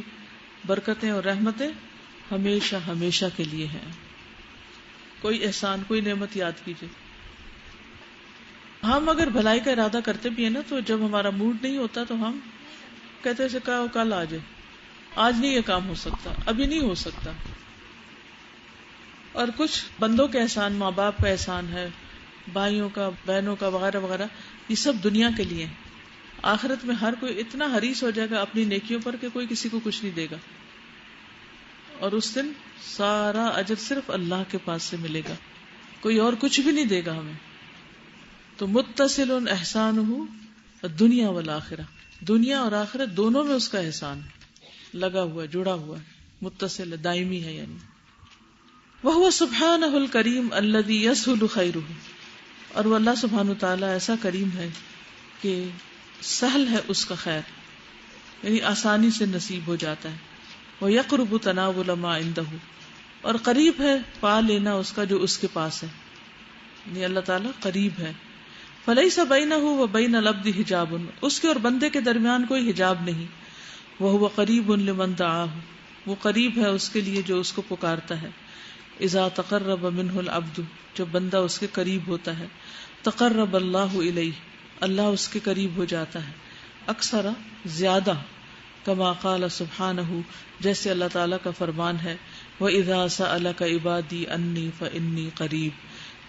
برکتیں اور رحمتیں ہمیشہ ہمیشہ کے لیے ہیں. کوئی احسان، کوئی نعمت یاد کیجیے. ہم اگر بھلائی کا ارادہ کرتے بھی ہیں نا، تو جب ہمارا موڈ نہیں ہوتا تو ہم کہتے ہیں کل آ جائے، آج نہیں یہ کام ہو سکتا، ابھی نہیں ہو سکتا. اور کچھ بندوں کے احسان، ماں باپ کا احسان ہے، بھائیوں کا، بہنوں کا، وغیرہ وغیرہ، یہ سب دنیا کے لیے ہیں. آخرت میں ہر کوئی اتنا حریص ہو جائے گا اپنی نیکیوں پر کہ کوئی کسی کو کچھ نہیں دے گا، اور اس دن سارا اجر صرف اللہ کے پاس سے ملے گا، کوئی اور کچھ بھی نہیں دے گا ہمیں. تو متصل احسانہ الدنیا والآخرہ، دنیا اور آخرت دونوں میں اس کا احسان لگا ہوا ہے، جڑا ہوا ہے، متصل ہے، دائمی ہے. یعنی وہو سبحانہ الکریم الذی یسہل خیرہ، اور وہ اللہ سبحانہ تعالیٰ ایسا کریم ہے کہ سہل ہے اس کا خیر، یعنی آسانی سے نصیب ہو جاتا ہے. وَيَقْرُبُ تَنَاوُلَ مَا عِندَهُ، اور قریب ہے پا لینا اس کا جو اس کے پاس ہے، یعنی اللہ تعالیٰ قریب ہے. فَلَيْسَ بَيْنَهُ وَبَيْنَ الْعَبْدِ حِجَابٌ، اس کے اور بندے کے درمیان کوئی حجاب نہیں. وَهُوَ قَرِيبٌ لِمَنْ دَعَاهُ، وہ قریب ہے اس کے لیے جو اس کو پکارتا ہے. اذا تقرب منہ العبد، جب بندہ اس کے قریب ہوتا ہے، تقرب اللہ الیہ، اللہ اس کے قریب ہو جاتا ہے، اکثر زیادہ، کما قال سبحانہ، جیسے اللہ تعالیٰ کا فرمان ہے، وَإِذَا سَأَلَكَ عِبَادِي أَنِّي فَإِنِّي قَرِيب،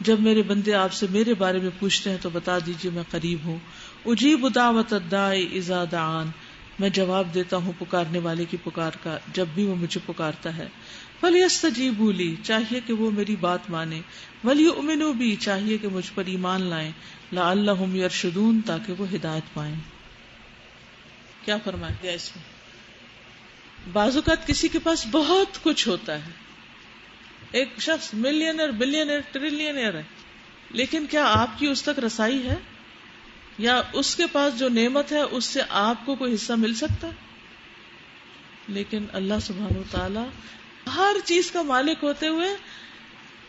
جب میرے بندے آپ سے میرے بارے میں پوچھتے ہیں تو بتا دیجیے میں قریب ہوں. اجیب دعوت الداعی اذا دعان، میں جواب دیتا ہوں پکارنے والے کی پکار کا جب بھی وہ مجھے پکارتا ہے. فَلْيَسْتَجِيبُوا لِي، چاہیے کہ وہ میری بات مانے، وَلْيُؤْمِنُوا بِي، چاہیے کہ مجھ پر ایمان لائیں، لَعَلَّهُمْ يَرْشُدُونَ، تاکہ وہ ہدایت پائیں. کیا فرمایا گیا اس میں؟ بعض اوقات کسی کے پاس بہت کچھ ہوتا ہے، ایک شخص ملینئر، بلینئر، ٹریلینئر ہے، لیکن کیا آپ کی اس تک رسائی ہے؟ یا اس کے پاس جو نعمت ہے اس سے آپ کو کوئی حصہ مل سکتا ہے؟ لیکن اللہ سبحانہ وتعالی ہر چیز کا مالک ہوتے ہوئے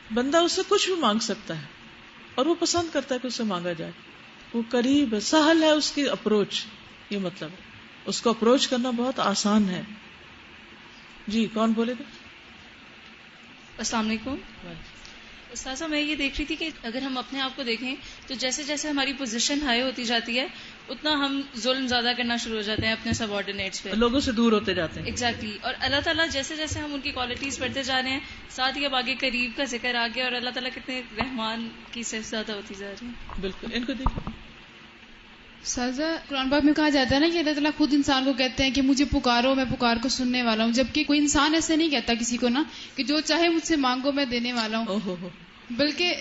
بندہ اس سے کچھ بھی مانگ سکتا ہے، اور وہ پسند کرتا ہے کہ اس سے مانگا جائے. وہ قریب ہے، سہل ہے اس کی اپروچ، یہ مطلب ہے اس کو اپروچ کرنا بہت آسان ہے. جی کون بولے گا؟ السلام علیکم. استاذہ میں یہ دیکھ رہی تھی کہ اگر ہم اپنے آپ کو دیکھیں تو جیسے جیسے ہماری پوزیشن ہائی ہوتی جاتی ہے اتنا ہم ظلم زیادہ کرنا شروع ہو جاتے ہیں اپنے سب آرڈینیٹس پہ، لوگوں سے دور ہوتے جاتے ہیں. ایگزیکٹلی. اور اللہ تعالیٰ جیسے جیسے ہم ان کی کوالٹیز پڑھتے جا رہے ہیں، ساتھ ہی اب آگے قریب کا ذکر آ گیا، اور اللہ تعالیٰ کتنے رحمان کی صرف زیادہ ہوتی جا رہی ہے. بالکل. ان کو دیکھیں سازا قرآن پاک میں کہا جاتا ہے نا کہ اللہ تعالیٰ خود انسان کو کہتے ہیں کہ مجھے پکارو، میں پکار کو سننے والا ہوں، جبکہ کوئی انسان ایسے نہیں کہتا کسی کو نا کہ جو چاہے مجھ سے مانگو میں دینے والا ہوں. بلکہ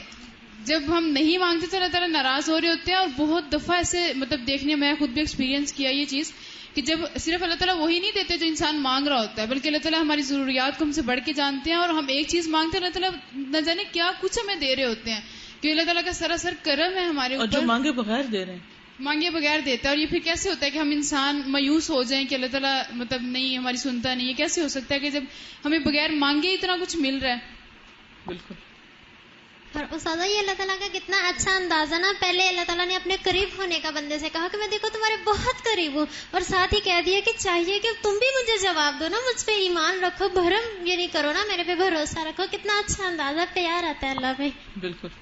جب ہم نہیں مانگتے تو اللہ تعالیٰ ناراض ہو رہے ہوتے ہیں. اور بہت دفعہ ایسے مطلب دیکھنے میں خود بھی ایکسپیرینس کیا یہ چیز کہ جب صرف اللہ تعالیٰ وہی نہیں دیتے جو انسان مانگ رہا ہوتا ہے، بلکہ اللہ تعالیٰ ہماری ضروریات کو ہم سے بڑھ کے جانتے ہیں، اور ہم ایک چیز مانگتے ہیں اللہ تعالیٰ نہ جانے کیا کچھ ہمیں دے رہے ہوتے ہیں، کہ اللہ تعالیٰ کا سراسر کرم ہے ہمارے اوپر، اور جو مانگے بغیر دے رہے ہیں، مانگے بغیر دیتا ہے. اور یہ پھر کیسے ہوتا ہے کہ ہم انسان مایوس ہو جائیں کہ اللہ تعالیٰ مطلب نہیں ہماری سنتا نہیں ہے؟ کیسے ہو سکتا ہے کہ جب ہمیں بغیر مانگے اتنا کچھ مل رہا ہے؟ بالکل. اور استاذہ یہ اللہ تعالیٰ کا کتنا اچھا اندازہ نا، پہلے اللہ تعالیٰ نے اپنے قریب ہونے کا بندے سے کہا کہ میں دیکھو تمہارے بہت قریب ہوں، اور ساتھ ہی کہہ دیا کہ چاہیے کہ تم بھی مجھے جواب دو نا، مجھ پہ ایمان رکھو، بھرم یہ نہیں کرو نا، میرے پہ بھروسہ رکھو. کتنا اچھا اندازہ، پیار آتا ہے اللہ پہ. بالکل.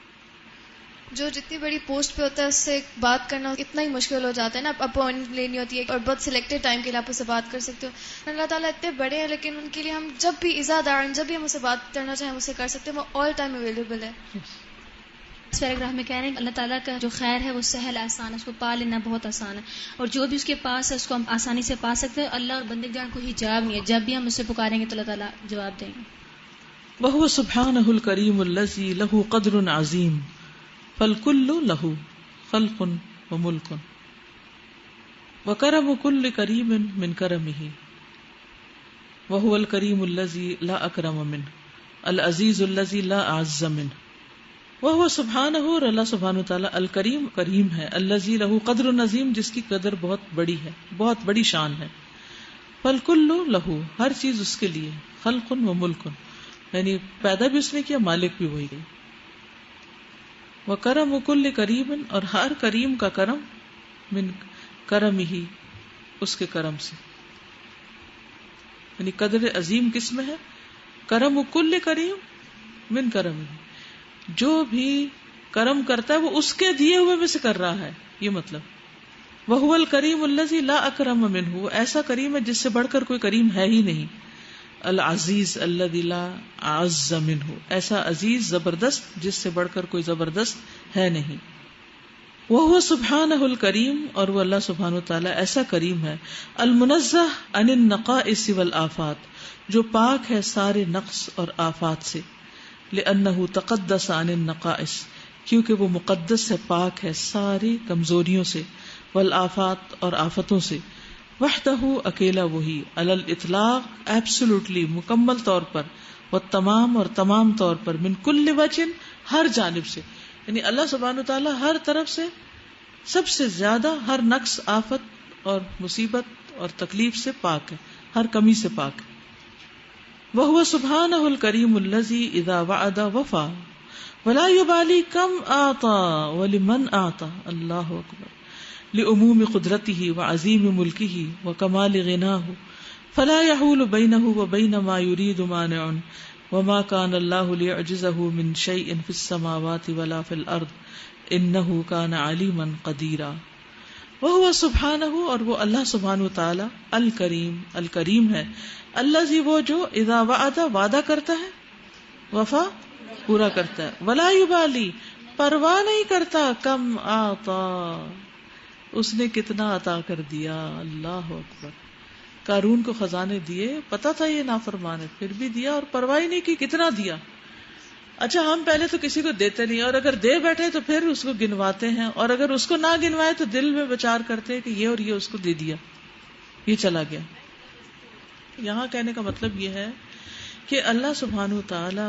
جو جتنی بڑی پوسٹ پہ ہوتا ہے اس سے بات کرنا اتنا ہی مشکل ہو جاتا ہے نا، اپوائنٹمنٹ لینی ہوتی ہے اور بہت سلیکٹڈ ٹائم کے لیے آپ اس سے بات کر سکتے ہو. اللہ تعالیٰ اتنے بڑے ہیں لیکن ان کے لیے ہم جب بھی اذا دعان، جب بھی ہم اسے بات کرنا چاہیں اسے کر سکتے ہیں، وہ آل ٹائم اویلیبل ہے. اس پیراگراف میں کہہ رہے ہیں اللہ تعالیٰ کا جو خیر ہے وہ سہل آسان ہے، اس کو پا لینا بہت آسان ہے، اور جو بھی اس کے پاس ہے اس کو ہم آسانی سے پا سکتے ہیں. اللہ اور بندے کے درمیان کوئی حجاب نہیں ہے، جب بھی ہم اسے پکاریں گے تو اللہ تعالیٰ جواب دیں گے. وَهُوَ سُبْحَانَهُ الْكَرِيمُ الَّذِي لَهُ قَدْرٌ عَظِيمٌ فَالْكُلُّ لَهُ خَلْقٌ وَمُلْكٌ وَكَرَمُ كُلِّ كَرِيمٍ مِّن كَرَمِهِ وَهُوَ الْكَرِيمُ الَّذِي لَا أَكْرَمَ مِنْهُ الْعَزِيزُ الَّذِي لَا أَعَزَّ مِنْهُ. وَهُوَ سُبْحَانَهُ، اور اللہ سبحانہ تعالیٰ الکریم کریم ہے، الذی لہ قدر عظیم، جس کی قدر بہت بڑی ہے، بہت بڑی شان ہے. فالکل لہ، ہر چیز اس کے لیے، خلق و ملک، یعنی پیدا بھی اس نے کیا، مالک بھی وہی. وکرم کل کریم، اور ہر کریم کا کرم من کرم ہی، اس کے کرم سے. یعنی قدر عظیم کس میں ہے؟ کرم کل کریم من کرم ہی، جو بھی کرم کرتا ہے وہ اس کے دیے ہوئے میں سے کر رہا ہے، یہ مطلب. وَهُوَ الْكَرِيمُ الَّذِي لَا أَكْرَمَ مِنْهُ، ایسا کریم ہے جس سے بڑھ کر کوئی کریم ہے ہی نہیں. العزیز الذی لا اعز منہ، ایسا عزیز زبردست جس سے بڑھ کر کوئی زبردست ہے نہیں. وہو سبحانہ الکریم، اور وہ اللہ سبحانہ وتعالی ایسا کریم ہے. المنزہ عن النقائص والآفات، جو پاک ہے سارے نقص اور آفات سے. لأنہ تقدس عن النقائص، کیونکہ وہ مقدس ہے، پاک ہے ساری کمزوریوں سے، والآفات اور آفتوں سے. وحدہ، اکیلا وہی، علی الاطلاق، ایبسولوٹلی، مکمل طور پر، والتمام، اور تمام طور پر، من کل وجہ، ہر جانب سے. یعنی اللہ سبحانہ وتعالی ہر طرف سے سب سے زیادہ ہر نقص، آفت اور مصیبت اور تکلیف سے پاک ہے، ہر کمی سے پاک ہے. وَهُوَ سُبْحَانَهُ الْكَرِيمُ الَّذِي إِذَا وَعَدَ وَفَى وَلَا يُبَالِي كَمْ أَعْطَى وَلِمَنْ أَعْطَى. اللہ اکبر. لعموم قدرته وعظیم ملکه وکمال غناه فلا يحول بينه وبين ما يريد مانع وما كان الله ليعجزه من شيء في السماوات ولا في الأرض إنه كان عليما قديرا. وهو سبحانه، اور وہ اللہ سبحانہ وتعالی، الکریم، الکریم ہے. الذی، وہ جو، اذا وعد، وعدہ کرتا ہے، وفا، پورا کرتا ہے، ولا يبالی، پرواہ نہیں کرتا، کم آتا، اس نے کتنا عطا کر دیا. اللہ اکبر. قارون کو خزانے دیے، پتا تھا یہ نافرمان ہے، پھر بھی دیا، اور پرواہ نہیں کی کتنا دیا. اچھا، ہم پہلے تو کسی کو دیتے نہیں، اور اگر دے بیٹھے تو پھر اس کو گنواتے ہیں، اور اگر اس کو نہ گنوائے تو دل میں بچار کرتے ہیں کہ یہ اور یہ اس کو دے دیا، یہ چلا گیا. یہاں کہنے کا مطلب یہ ہے کہ اللہ سبحانہ وتعالی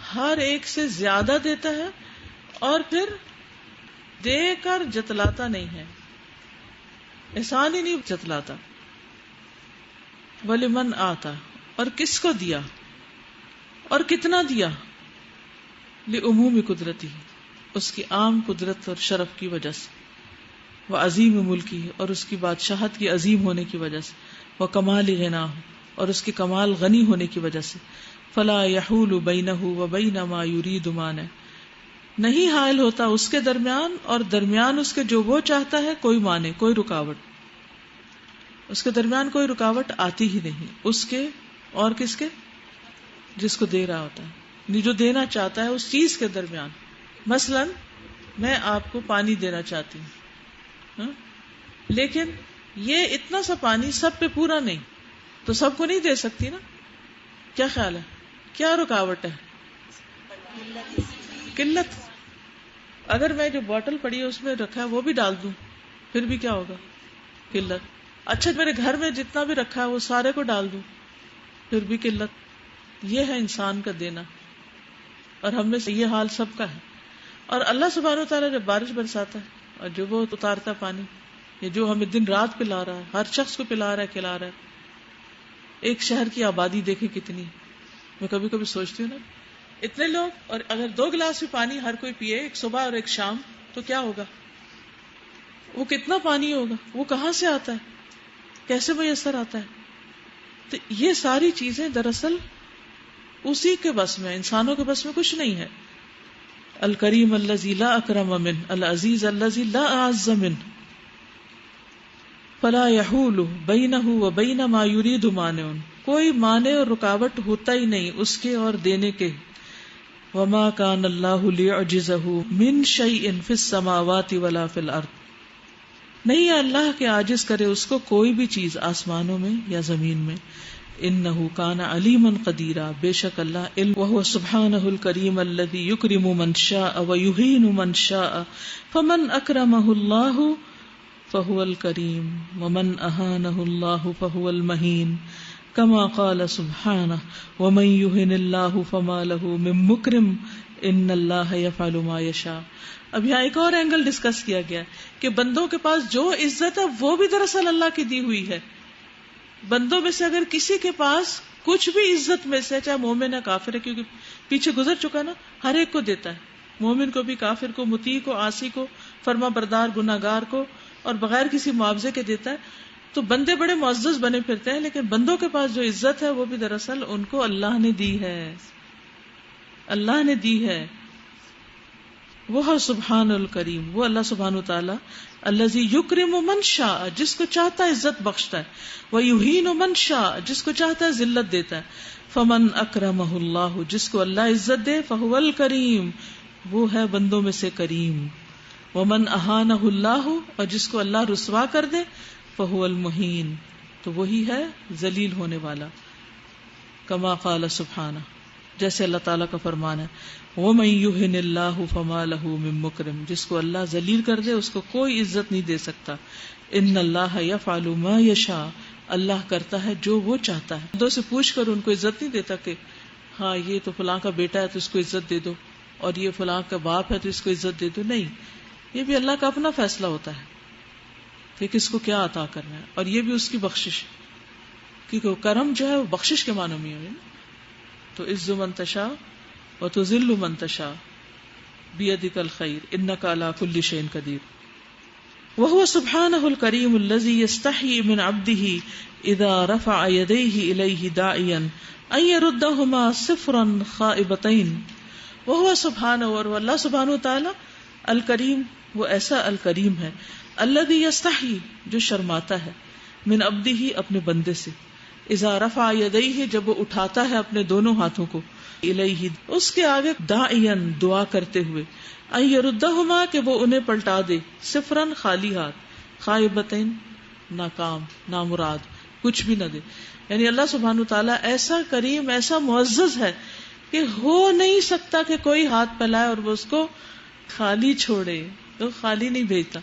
ہر ایک سے زیادہ دیتا ہے، اور پھر دے کر جتلاتا نہیں ہے، احسان ہی نہیں جتلاتا. وَلِمَنْ آتا، اور کس کو دیا اور کتنا دیا. لعموم قدرتی، اس کی عام قدرت اور شرف کی وجہ سے. وعظیم ملکی، اور اس کی بادشاہت کی عظیم ہونے کی وجہ سے. وکمال غناہ، اور اس کی کمال غنی ہونے کی وجہ سے. فلا يحول بینہ وبین ما یرید مانع، نہیں حائل ہوتا اس کے درمیان اور درمیان اس کے جو وہ چاہتا ہے کوئی مانے، کوئی رکاوٹ. اس کے درمیان کوئی رکاوٹ آتی ہی نہیں، اس کے اور کس کے، جس کو دے رہا ہوتا ہے، جو دینا چاہتا ہے اس چیز کے درمیان. مثلا میں آپ کو پانی دینا چاہتی ہوں، لیکن یہ اتنا سا پانی سب پہ پورا نہیں، تو سب کو نہیں دے سکتی نا. کیا خیال ہے، کیا رکاوٹ ہے؟ قلت. اگر میں جو بوٹل پڑی ہے اس میں رکھا ہے وہ بھی ڈال دوں پھر بھی کیا ہوگا؟ قلت. اچھا، میرے گھر میں جتنا بھی رکھا ہے وہ سارے کو ڈال دوں پھر بھی قلت. یہ ہے انسان کا دینا، اور ہم میں سے یہ حال سب کا ہے. اور اللہ سبحانہ وتعالیٰ جب بارش برساتا ہے اور جو وہ اتارتا ہے پانی، یہ جو ہمیں دن رات پلا رہا ہے، ہر شخص کو پلا رہا ہے، کھلا رہا ہے. ایک شہر کی آبادی دیکھیں کتنی. میں کبھی کبھی سوچتی ہوں نا، اتنے لوگ، اور اگر 2 گلاس بھی پانی ہر کوئی پیے، ایک صبح اور ایک شام، تو کیا ہوگا؟ وہ کتنا پانی ہوگا؟ وہ کہاں سے آتا ہے؟ کیسے میسر آتا ہے؟ تو یہ ساری چیزیں دراصل اسی کے بس میں، انسانوں کے بس میں کچھ نہیں ہے. الکریم الذی لا اکرم منہ، العزیز الذی لا اعز منہ، فلا یحول بینہ وبین ما یرید مانع، کوئی مانع اور رکاوٹ ہوتا ہی نہیں اس کے اور دینے کے. وما کان اللہ لیعجزہ من شیء فی السماوات ولا فی الارض، نہیں ہے اللہ کے عاجز کرے اس کو کوئی بھی چیز آسمانوں میں یا زمین میں. انہ کان علیما قدیرا، بے شک اللہ علم. وہو سبحانہ الکریم الذی یکرم من شاء ویہین من شاء فمن اکرمہ اللہ فہو الکریم ومن اہانہ اللہ فہو المہین. کما قال سبحانہ ومن یہن اللہ فما لہ من مکرم ان اللہ یفعل ما یشاء. اب یہاں ایک اور اینگل ڈسکس کیا گیا کہ بندوں کے پاس جو عزت ہے وہ بھی دراصل اللہ کی دی ہوئی ہے. بندوں میں سے اگر کسی کے پاس کچھ بھی عزت میں سے، چاہے مومن ہے کافر ہے، کیونکہ پیچھے گزر چکا نا، ہر ایک کو دیتا ہے. مومن کو بھی، کافر کو، مطیع کو، عاصی کو، فرما بردار گناہگار کو، اور بغیر کسی معاوضے کے دیتا ہے. تو بندے بڑے معزز بنے پھرتے ہیں، لیکن بندوں کے پاس جو عزت ہے وہ بھی دراصل ان کو اللہ نے دی ہے، اللہ نے دی ہے. وہ سبحان الکریم، وہ اللہ سبحانہ وتعالی الذی یکرم من شاء، جس کو چاہتا ہے عزت بخشتا ہے، ویہین من شاء، جس کو چاہتا ہے ذلت دیتا ہے. فمن اکرمہ اللہ، جس کو اللہ عزت دے، فہو الکریم، وہ ہے بندوں میں سے کریم. ومن اہانہ اللہ، اور جس کو اللہ رسوا کر دے، فہو المہین، تو وہی ہے ذلیل ہونے والا. کما قال سبحانہ، جیسے اللہ تعالیٰ کا فرمان ہے، وَمَن يُهِنِ اللَّهُ فَمَا لَهُ مِن مُّكْرِمٍ، جس کو اللہ ذلیل کر دے اس کو کوئی عزت نہیں دے سکتا. ان اللہ یفعل ما یشاء، اللہ کرتا ہے جو وہ چاہتا ہے. دو سے پوچھ کر ان کو عزت نہیں دیتا کہ ہاں یہ تو فلاں کا بیٹا ہے تو اس کو عزت دے دو، اور یہ فلاں کا باپ ہے تو اس کو عزت دے دو. نہیں، یہ بھی اللہ کا اپنا فیصلہ ہوتا ہے کہ کس کو کیا عطا کرنا ہے، اور یہ بھی اس کی بخشش، کیونکہ کرم جو ہے وہ بخشش کے معنوں میں ہے. تو عز من تشاء وتذل من تشاء بیدک الخیر انک علی کل شیء قدیر. وهو سبحانه الكريم الذي يستحيي من عبده اذا رفع يديه اليه داعيا ان يردهما صفرا خائبتين. وهو سبحانه، اور اللہ سبحانہ وتعالی الکریم، وہ ایسا الکریم ہے، الذي يستحيي، جو شرماتا ہے، من عبده، اپنے بندے سے، اذا رفع يديه، جب وہ اٹھاتا ہے اپنے دونوں ہاتھوں کو، الیہ، اس کے آگے، داعیا، دعا کرتے ہوئے، ان یردہما، کہ وہ انہیں پلٹا دے، صفراً، خالی ہاتھ، خائبتین، ناکام، نامراد، کچھ بھی نہ دے. یعنی اللہ سبحانہ وتعالیٰ ایسا کریم، ایسا معزز ہے کہ ہو نہیں سکتا کہ کوئی ہاتھ پھیلائے اور وہ اس کو خالی چھوڑے، تو خالی نہیں بھیجتا.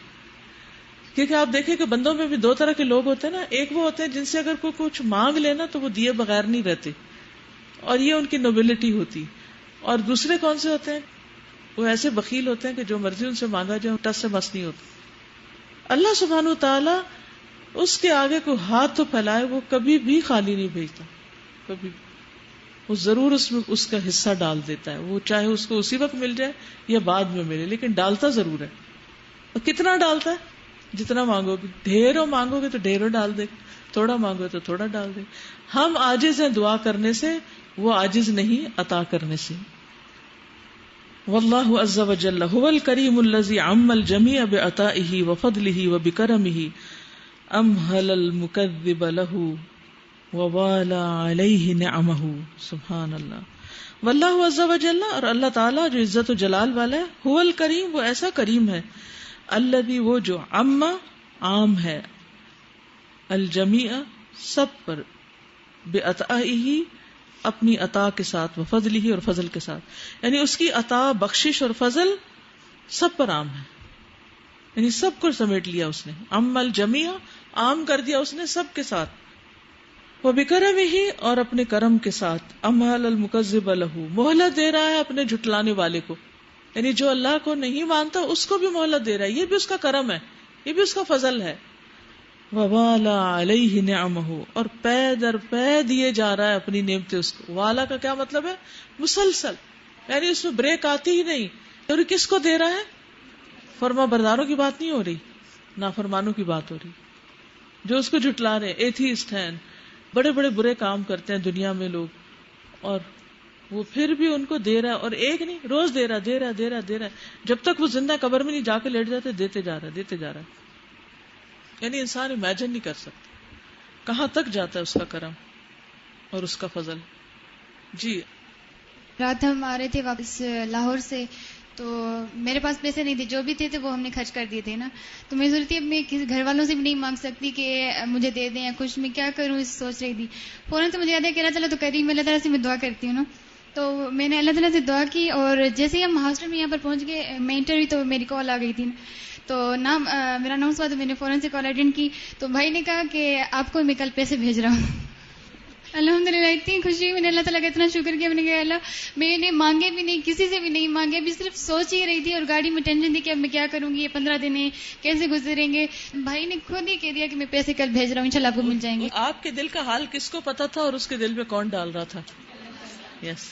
کیونکہ آپ دیکھیں کہ بندوں میں بھی دو طرح کے لوگ ہوتے ہیں نا. ایک وہ ہوتے ہیں جن سے اگر کوئی کچھ مانگ لینا تو وہ دیے بغیر نہیں رہتے، اور یہ ان کی نوبلٹی ہوتی. اور دوسرے کون سے ہوتے ہیں؟ وہ ایسے بخیل ہوتے ہیں کہ جو مرضی ان سے مانگا جائے ٹس سے مس نہیں ہوتا. اللہ سبحانہ وتعالی اس کے آگے کوئی ہاتھ تو پھیلائے وہ کبھی بھی خالی نہیں بھیجتا، کبھی بھی. وہ ضرور اس میں اس کا حصہ ڈال دیتا ہے، وہ چاہے اس کو اسی وقت مل جائے یا بعد میں ملے، لیکن ڈالتا ضرور ہے. اور کتنا ڈالتا ہے؟ جتنا مانگو گے. ڈھیروں مانگو گے تو ڈھیروں ڈال دے، تھوڑا مانگو تو تھوڑا ڈال دے. ہم عاجز ہیں دعا کرنے سے، وہ عاجز نہیں عطا کرنے سے. واللہ عز وجل هو الکریم الذی عم الجمیع بعطائہ وفضلہ وبکرمہ امہل المکذب لہ ووالا علیہ نعمہ. سبحان اللہ. واللہ عز وجل، اور اللہ تعالیٰ جو عزت و جلال والا ہے، هو الکریم، وہ ایسا کریم ہے، الذی، وہ جو، عم، عام ہے، الجمیع، سب پر، بعطائہ، اپنی عطا کے ساتھ، وفضلہ، اور فضل کے ساتھ. یعنی اس کی عطا، بخشش اور فضل سب پر عام ہے، یعنی سب کو سمیٹ لیا اس نے. عم الجمیع، عام کر دیا اس نے سب کے ساتھ. وبکرمہ، اور اپنے کرم کے ساتھ. امہل المکذب لہ، مہلت دے رہا ہے اپنے جھٹلانے والے کو، یعنی جو اللہ کو نہیں مانتا اس کو بھی مہلت دے رہا ہے. یہ بھی اس کا کرم ہے، یہ بھی اس کا فضل ہے. ووالا علیہ نعمہ، اور پے در پے دیے جا رہا ہے اپنی نعمتیں اس کو. والا کا کیا مطلب ہے؟ مسلسل، یعنی اس میں بریک آتی ہی نہیں. اور کس کو دے رہا ہے؟ فرما برداروں کی بات نہیں ہو رہی، نافرمانوں کی بات ہو رہی، جو اس کو جھٹلا رہے، ایتھیسٹ ہیں، بڑے بڑے برے کام کرتے ہیں دنیا میں لوگ، اور وہ پھر بھی ان کو دے رہا ہے. اور ایک نہیں، روز دے رہا ہے، جب تک وہ زندہ قبر میں نہیں جا کے لیٹ جاتے، دیتے جا رہا ہے. یعنی انسان امیجن نہیں کر سکتا کہاں تک جاتا ہے اس کا کرم اور اس کا فضل. جی، رات ہم آ رہے تھے واپس لاہور سے، تو میرے پاس پیسے نہیں تھے، جو بھی تھے وہ ہم نے خرچ کر دیے تھے نا. تو میں ضرورت اب میں گھر والوں سے بھی نہیں مانگ سکتی کہ مجھے دے دیں یا کچھ، میں کیا کروں اس سوچ رہی تھی. فوراً سے مجھے یاد ہے کہ اللہ تعالیٰ تو کریم، اللہ تعالیٰ سے میں دعا کرتی ہوں نا. تو میں نے اللہ تعالیٰ سے دعا کی، اور جیسے ہی ہم ہاسٹل میں یہاں پر پہنچ گئے، میں انٹرویو، تو میری کال آ گئی تھی. تو میرا نام ہوا، تو میں نے فوراً سے کال اٹینڈ کی. تو بھائی نے کہا کہ آپ کو میں کل پیسے بھیج رہا ہوں. الحمدللہ اتنی خوشی، میں نے اللہ تعالیٰ کا اتنا شکر کیا. میں نے کہا اللہ، میں نے مانگے بھی نہیں، کسی سے بھی نہیں مانگے، ابھی صرف سوچ ہی رہی تھی، اور گاڑی میں ٹینشن تھی کہ اب میں کیا کروں گی، یہ 15 دن ہیں کیسے گزریں گے. بھائی نے خود ہی کہہ دیا کہ میں پیسے کل بھیج رہا ہوں، انشاءاللہ آپ کو مل جائیں گے. آپ کے دل کا حال کس کو پتا تھا اور اس کے دل میں کون ڈال رہا تھا؟ یس.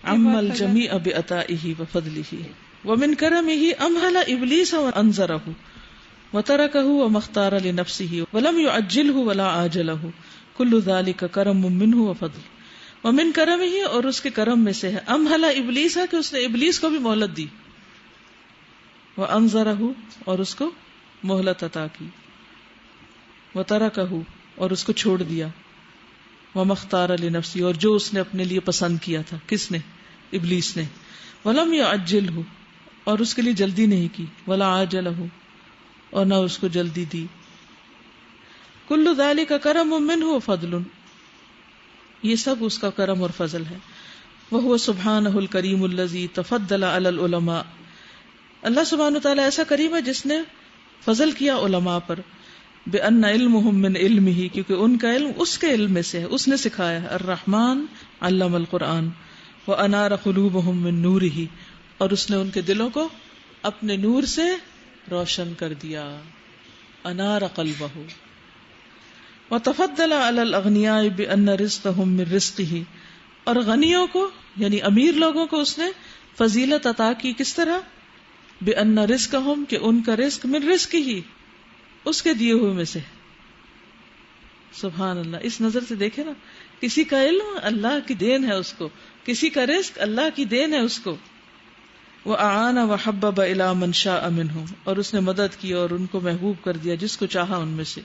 عم الجميع بعطائه وفضله ومن كرمه امهل ابلیس وانذره وتركه وما اختار لنفسه ولم يعجله ولا عاجله كل ذلك کرم منه وفضل. ومن کرمه اور اس کے کرم میں سے ہے امهل ابلیس کہ اس نے ابلیس کو بھی مہلت دی، وانذره اور اس کو مہلت عطا کی، وتركه اور اس کو چھوڑ دیا، وما اختار لنفسه اور جو اس نے اپنے لیے پسند کیا تھا، کس نے؟ ابلیس نے، ولم يعجله اور اس کے لیے جلدی نہیں کی، ولا عاجله اور نہ اس کو جلدی دی. کل ذلک کرم منہ وفضل، یہ سب اس کا کرم اور فضل ہے. وہو سبحانہ الکریم الذی تفضل علی العلماء، اللہ سبحانہ وتعالی ایسا کریم ہے جس نے فضل کیا علماء پر، بأن علمہم من علمہ کیونکہ ان کا علم اس کے علم میں سے ہے، اس نے سکھایا ہے. الرحمن علم القرآن وانار قلوبہم من نورہ اور اس نے ان کے دلوں کو اپنے نور سے روشن کر دیا. انار قلبہ. وتفضل علی الاغنیاء بان رزقہم من رزقہ اور غنیوں کو یعنی امیر لوگوں کو اس نے فضیلت عطا کی. کس طرح؟ بان رزقہم کہ ان کا رزق من رزق ہی اس کے دیے ہوئے میں سے. سبحان اللہ. اس نظر سے دیکھیں نا، کسی کا علم اللہ کی دین ہے اس کو، کسی کا رزق اللہ کی دین ہے اس کو. وَأَعَانَ وَحَبَّبَ إِلَىٰ مَنْ شَاءَ مِنْهُمْ اور اس نے مدد کی اور ان کو محبوب کر دیا جس کو چاہا ان میں سے.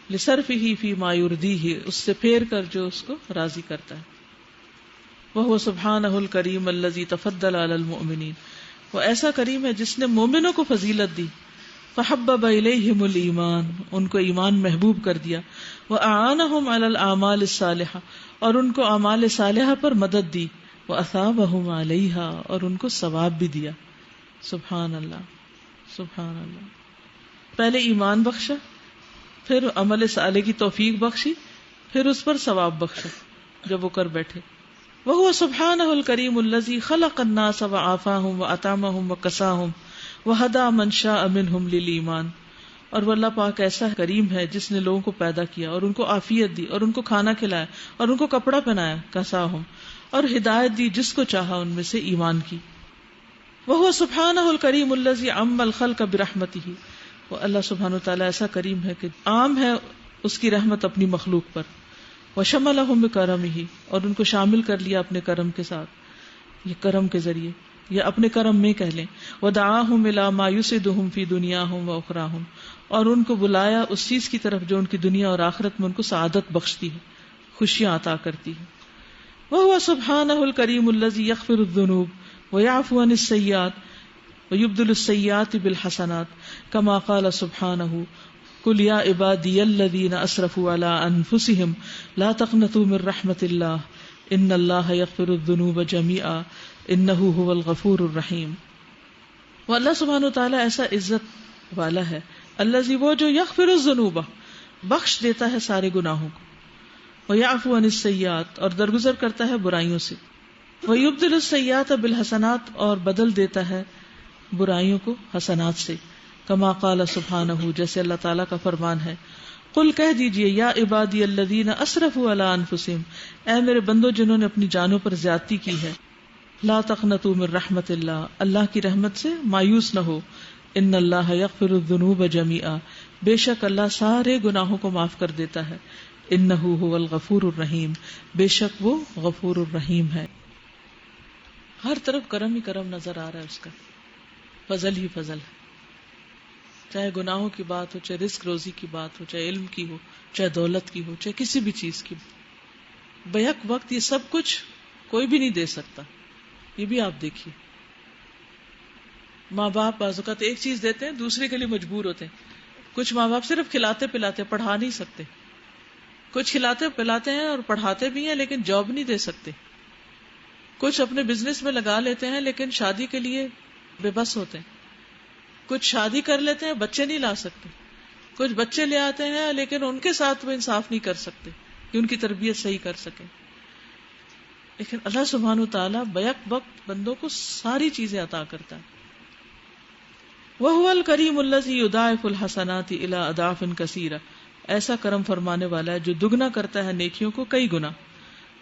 لِصَرْفِهِ فِي مَا يُرْضِيهِ اس سے پھیر کر جو اس کو راضی کرتا ہے. وَهُوَ سُبْحَانَهُ الْكَرِيمُ الَّذِي تَفَضَّلَ عَلَى الْمُؤْمِنِينَ وہ ایسا کریم ہے جس نے مومنوں کو فضیلت دی. فَحَبَّبَ إِلَيْهِمُ الْإِيمَانَ ان کو ایمان محبوب کر دیا. وَأَعَانَهُمْ عَلَى الْأَعْمَالِ الصَّالِحَةِ اور ان کو اعمال صالحہ پر مدد دی. وَأَثَابَهُمْ عَلَيْهَا اور ان کو ثواب بھی دیا. سبحان اللہ سبحان اللہ. پہلے ایمان بخشا، پھر عمل صالح کی توفیق بخشی، پھر اس پر ثواب بخشا جب وہ کر بیٹھے. وَهُوَ سُبْحَانَهُ الْكَرِيمُ الَّذِي خَلَقَ النَّاسَ وَعَافَاهُمْ وَأَطْعَمَهُمْ وَكَسَاهُمْ وَهَدَىٰ مَن شَاءَ مِنْهُمْ لِلْإِيمَانِ اور وہ اللہ پاک ایسا کریم ہے جس نے لوگوں کو پیدا کیا اور ان کو عافیت دی اور ان کو کھانا کھلایا اور ان کو کپڑا پہنایا. کساہم اور ہدایت دی جس کو چاہا ان میں سے ایمان کی. وَهُوَ سُبْحَانَهُ الْكَرِيمُ الَّذِي عَمَّ الْخَلْقَ بِرَحْمَتِهِ وہ اللہ سبحانہ وتعالی ایسا کریم ہے کہ عام ہے اس کی رحمت اپنی مخلوق پر. وَشَمَلَهُمْ بِكَرَمِهِ اور ان کو شامل کر لیا اپنے کرم کے ساتھ، یہ کرم کے ذریعے یا اپنے کرم میں کہہ لیں. وَدَعَاهُمْ إِلَىٰ مَا يُسْعِدُهُمْ فِي دُنْيَاهُمْ وَأُخْرَاهُمْ اور ان کو بلایا اس چیز کی طرف جو ان کی دنیا اور آخرت میں ان کو سعادت بخشتی ہے، خوشیاں عطا کرتی ہے. وَهُوَ سُبْحَانَهُ الْكَرِيمُ الَّذِي يَغْفِرُ الذُّنُوبَ وَيَعْفُو عَنِ السَّيِّئَاتِ وَيُبْدِلُ السَّيِّئَاتِ بِالْحَسَنَاتِ كَمَا قَالَ سُبْحَانَهُ قُلْ يَا عِبَادِيَ الَّذِينَ أَسْرَفُوا عَلَىٰ أَنفُسِهِمْ لَا تَقْنَطُوا مِن رَحْمَةِ اللَّهِ إِنَّ اللَّهَ يَغْفِرُ الذُّنُوبَ جَمِيعًا إِنَّهُ هُوَ الْغَفُورُ الرَّحِيمُ. وہ اللہ سبحانہ وتعالی ایسا عزت والا ہے، الذی وہ جو یغفر الذنوب بخش دیتا ہے سارے گناہوں کو، وَيَعْفُو عَنِ السَّيِّئَاتِ اور درگزر کرتا ہے برائیوں سے، وَيُبْدِلُ السَّيِّئَاتَ بِالْحَسَنَاتِ اور بدل دیتا ہے برائیوں کو حسنات سے. کما قال سبحانہ جیسے اللہ تعالیٰ کا فرمان ہے، قل کہہ دیجئے یا عبادی الذین اسرفوا علی انفسہم اے میرے بندو جنہوں نے اپنی جانوں پر زیادتی کی ہے، لا تقنطوا من رحمت اللہ اللہ کی رحمت سے مایوس نہ ہو، ان اللہ یغفر الذنوب جميعا بے شک اللہ سارے گناہوں کو معاف کر دیتا ہے، انہ هو الغفور الرحیم بے شک وہ غفور الرحیم ہے. ہر طرف کرم ہی کرم نظر آ رہا ہے، اس کا فضل ہی فضل ہے، چاہے گناہوں کی بات ہو، چاہے رزق روزی کی بات ہو، چاہے علم کی ہو، چاہے دولت کی ہو، چاہے کسی بھی چیز کی. بیک وقت یہ سب کچھ کوئی بھی نہیں دے سکتا. یہ بھی آپ دیکھیے، ماں باپ بعض اوقات ایک چیز دیتے ہیں دوسرے کے لیے مجبور ہوتے ہیں. کچھ ماں باپ صرف کھلاتے پلاتے پڑھا نہیں سکتے، کچھ کھلاتے پلاتے ہیں اور پڑھاتے بھی ہیں لیکن جاب نہیں دے سکتے. کچھ اپنے بزنس میں لگا لیتے ہیں لیکن شادی کے لیے بے بس ہوتے ہیں. کچھ شادی کر لیتے ہیں بچے نہیں لا سکتے، کچھ بچے لے آتے ہیں لیکن ان کے ساتھ وہ انصاف نہیں کر سکتے کہ ان کی تربیت صحیح کر سکیں. لیکن اللہ سبحانہ وتعالیٰ بیک وقت بندوں کو ساری چیزیں عطا کرتا ہے. وَهُوَ الْكَرِيمُ الَّذِي يُضَاعِفُ الْحَسَنَاتِ إِلَىٰ أَضْعَافٍ كَثِيرَةٍ ایسا کرم فرمانے والا ہے جو دگنا کرتا ہے نیکیوں کو کئی گنا.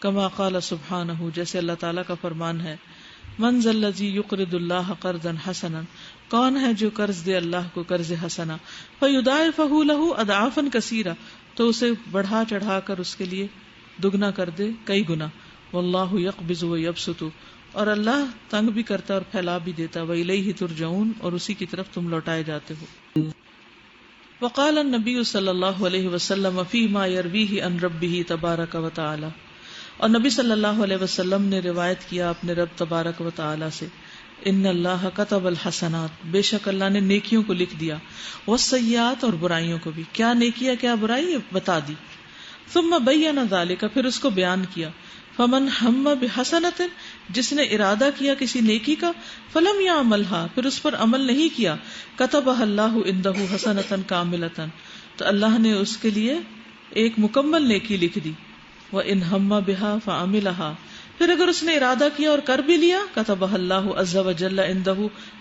کما قال سبحانہ، جیسے اللہ تعالیٰ کا فرمان ہے، من ذا الذی یقرض اللہ قرضا حسنا، کون ہے جو قرض دے اللہ کو قرض حسنا، فیضاعفہ لہ اضعافا کثیرہ، تو اسے بڑھا چڑھا کر اس کے لیے دگنا کر دے کئی گنا، واللہ یقبض ویبسط، اور اللہ تنگ بھی کرتا اور پھیلا بھی دیتا، وإلیہ ترجعون، اور اسی کی طرف تم لوٹائے جاتے ہو۔ وقال النبی صلی اللہ علیہ وسلم فیما یرویہ عن ربہ تبارک و تعالی، اور نبی صلی اللہ علیہ وسلم نے روایت کیا اپنے رب تبارک و تعالی سے، ان اللہ کتب الحسنات، بے شک اللہ نے نیکیوں کو لکھ دیا، والسیئات، اور برائیوں کو بھی، کیا نیکی ہے کیا برائی بتا دی، ثم بین ذلک، پھر اس کو بیان کیا، فمن ہم بحسنۃ، جس نے ارادہ کیا کسی نیکی کا، فلم یعملھا، پھر اس پر عمل نہیں کیا، کتبہ اللہ عندہ حسنۃ کاملۃ، تو اللہ نے اس کے لیے ایک مکمل نیکی لکھ دی، وان ہم بہا فعملھا، پھر اگر اس نے ارادہ کیا اور کر بھی لیا، کتبہ اللہ عز وجل عندہ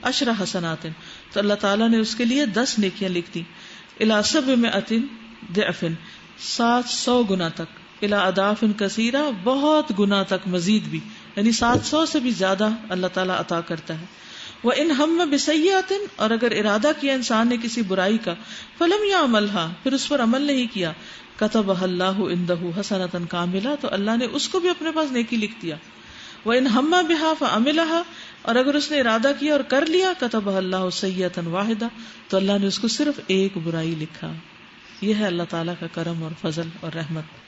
عشر حسنات، تو اللہ تعالیٰ نے اس کے لیے 10 نیکیاں لکھ دی، الی 700 ضعف، 700 گنا تک، الی اضعاف کثیرہ، بہت گنا تک مزید بھی، یعنی 700 سے بھی زیادہ اللہ تعالیٰ عطا کرتا ہے۔ وَإِنْ هَمَّ بِسَيِّئَةٍ، اور اگر ارادہ کیا انسان نے کسی برائی کا، فَلَمْ يَعْمَلْهَا، پھر اس پر عمل نہیں کیا، كَتَبَهَا اللَّهُ عِنْدَهُ حَسَنَةً كَامِلَةً، تو اللہ نے اس کو بھی اپنے پاس نیکی لکھ دیا۔ وَإِنْ هَمَّ بِهَا فَعَمِلَهَا، اور اگر اس نے ارادہ کیا اور کر لیا، كَتَبَهَا اللَّهُ سَيِّئَةً وَاحِدَةً، تو اللہ نے اس کو صرف ایک برائی لکھا۔ یہ ہے اللہ تعالیٰ کا کرم اور فضل اور رحمت۔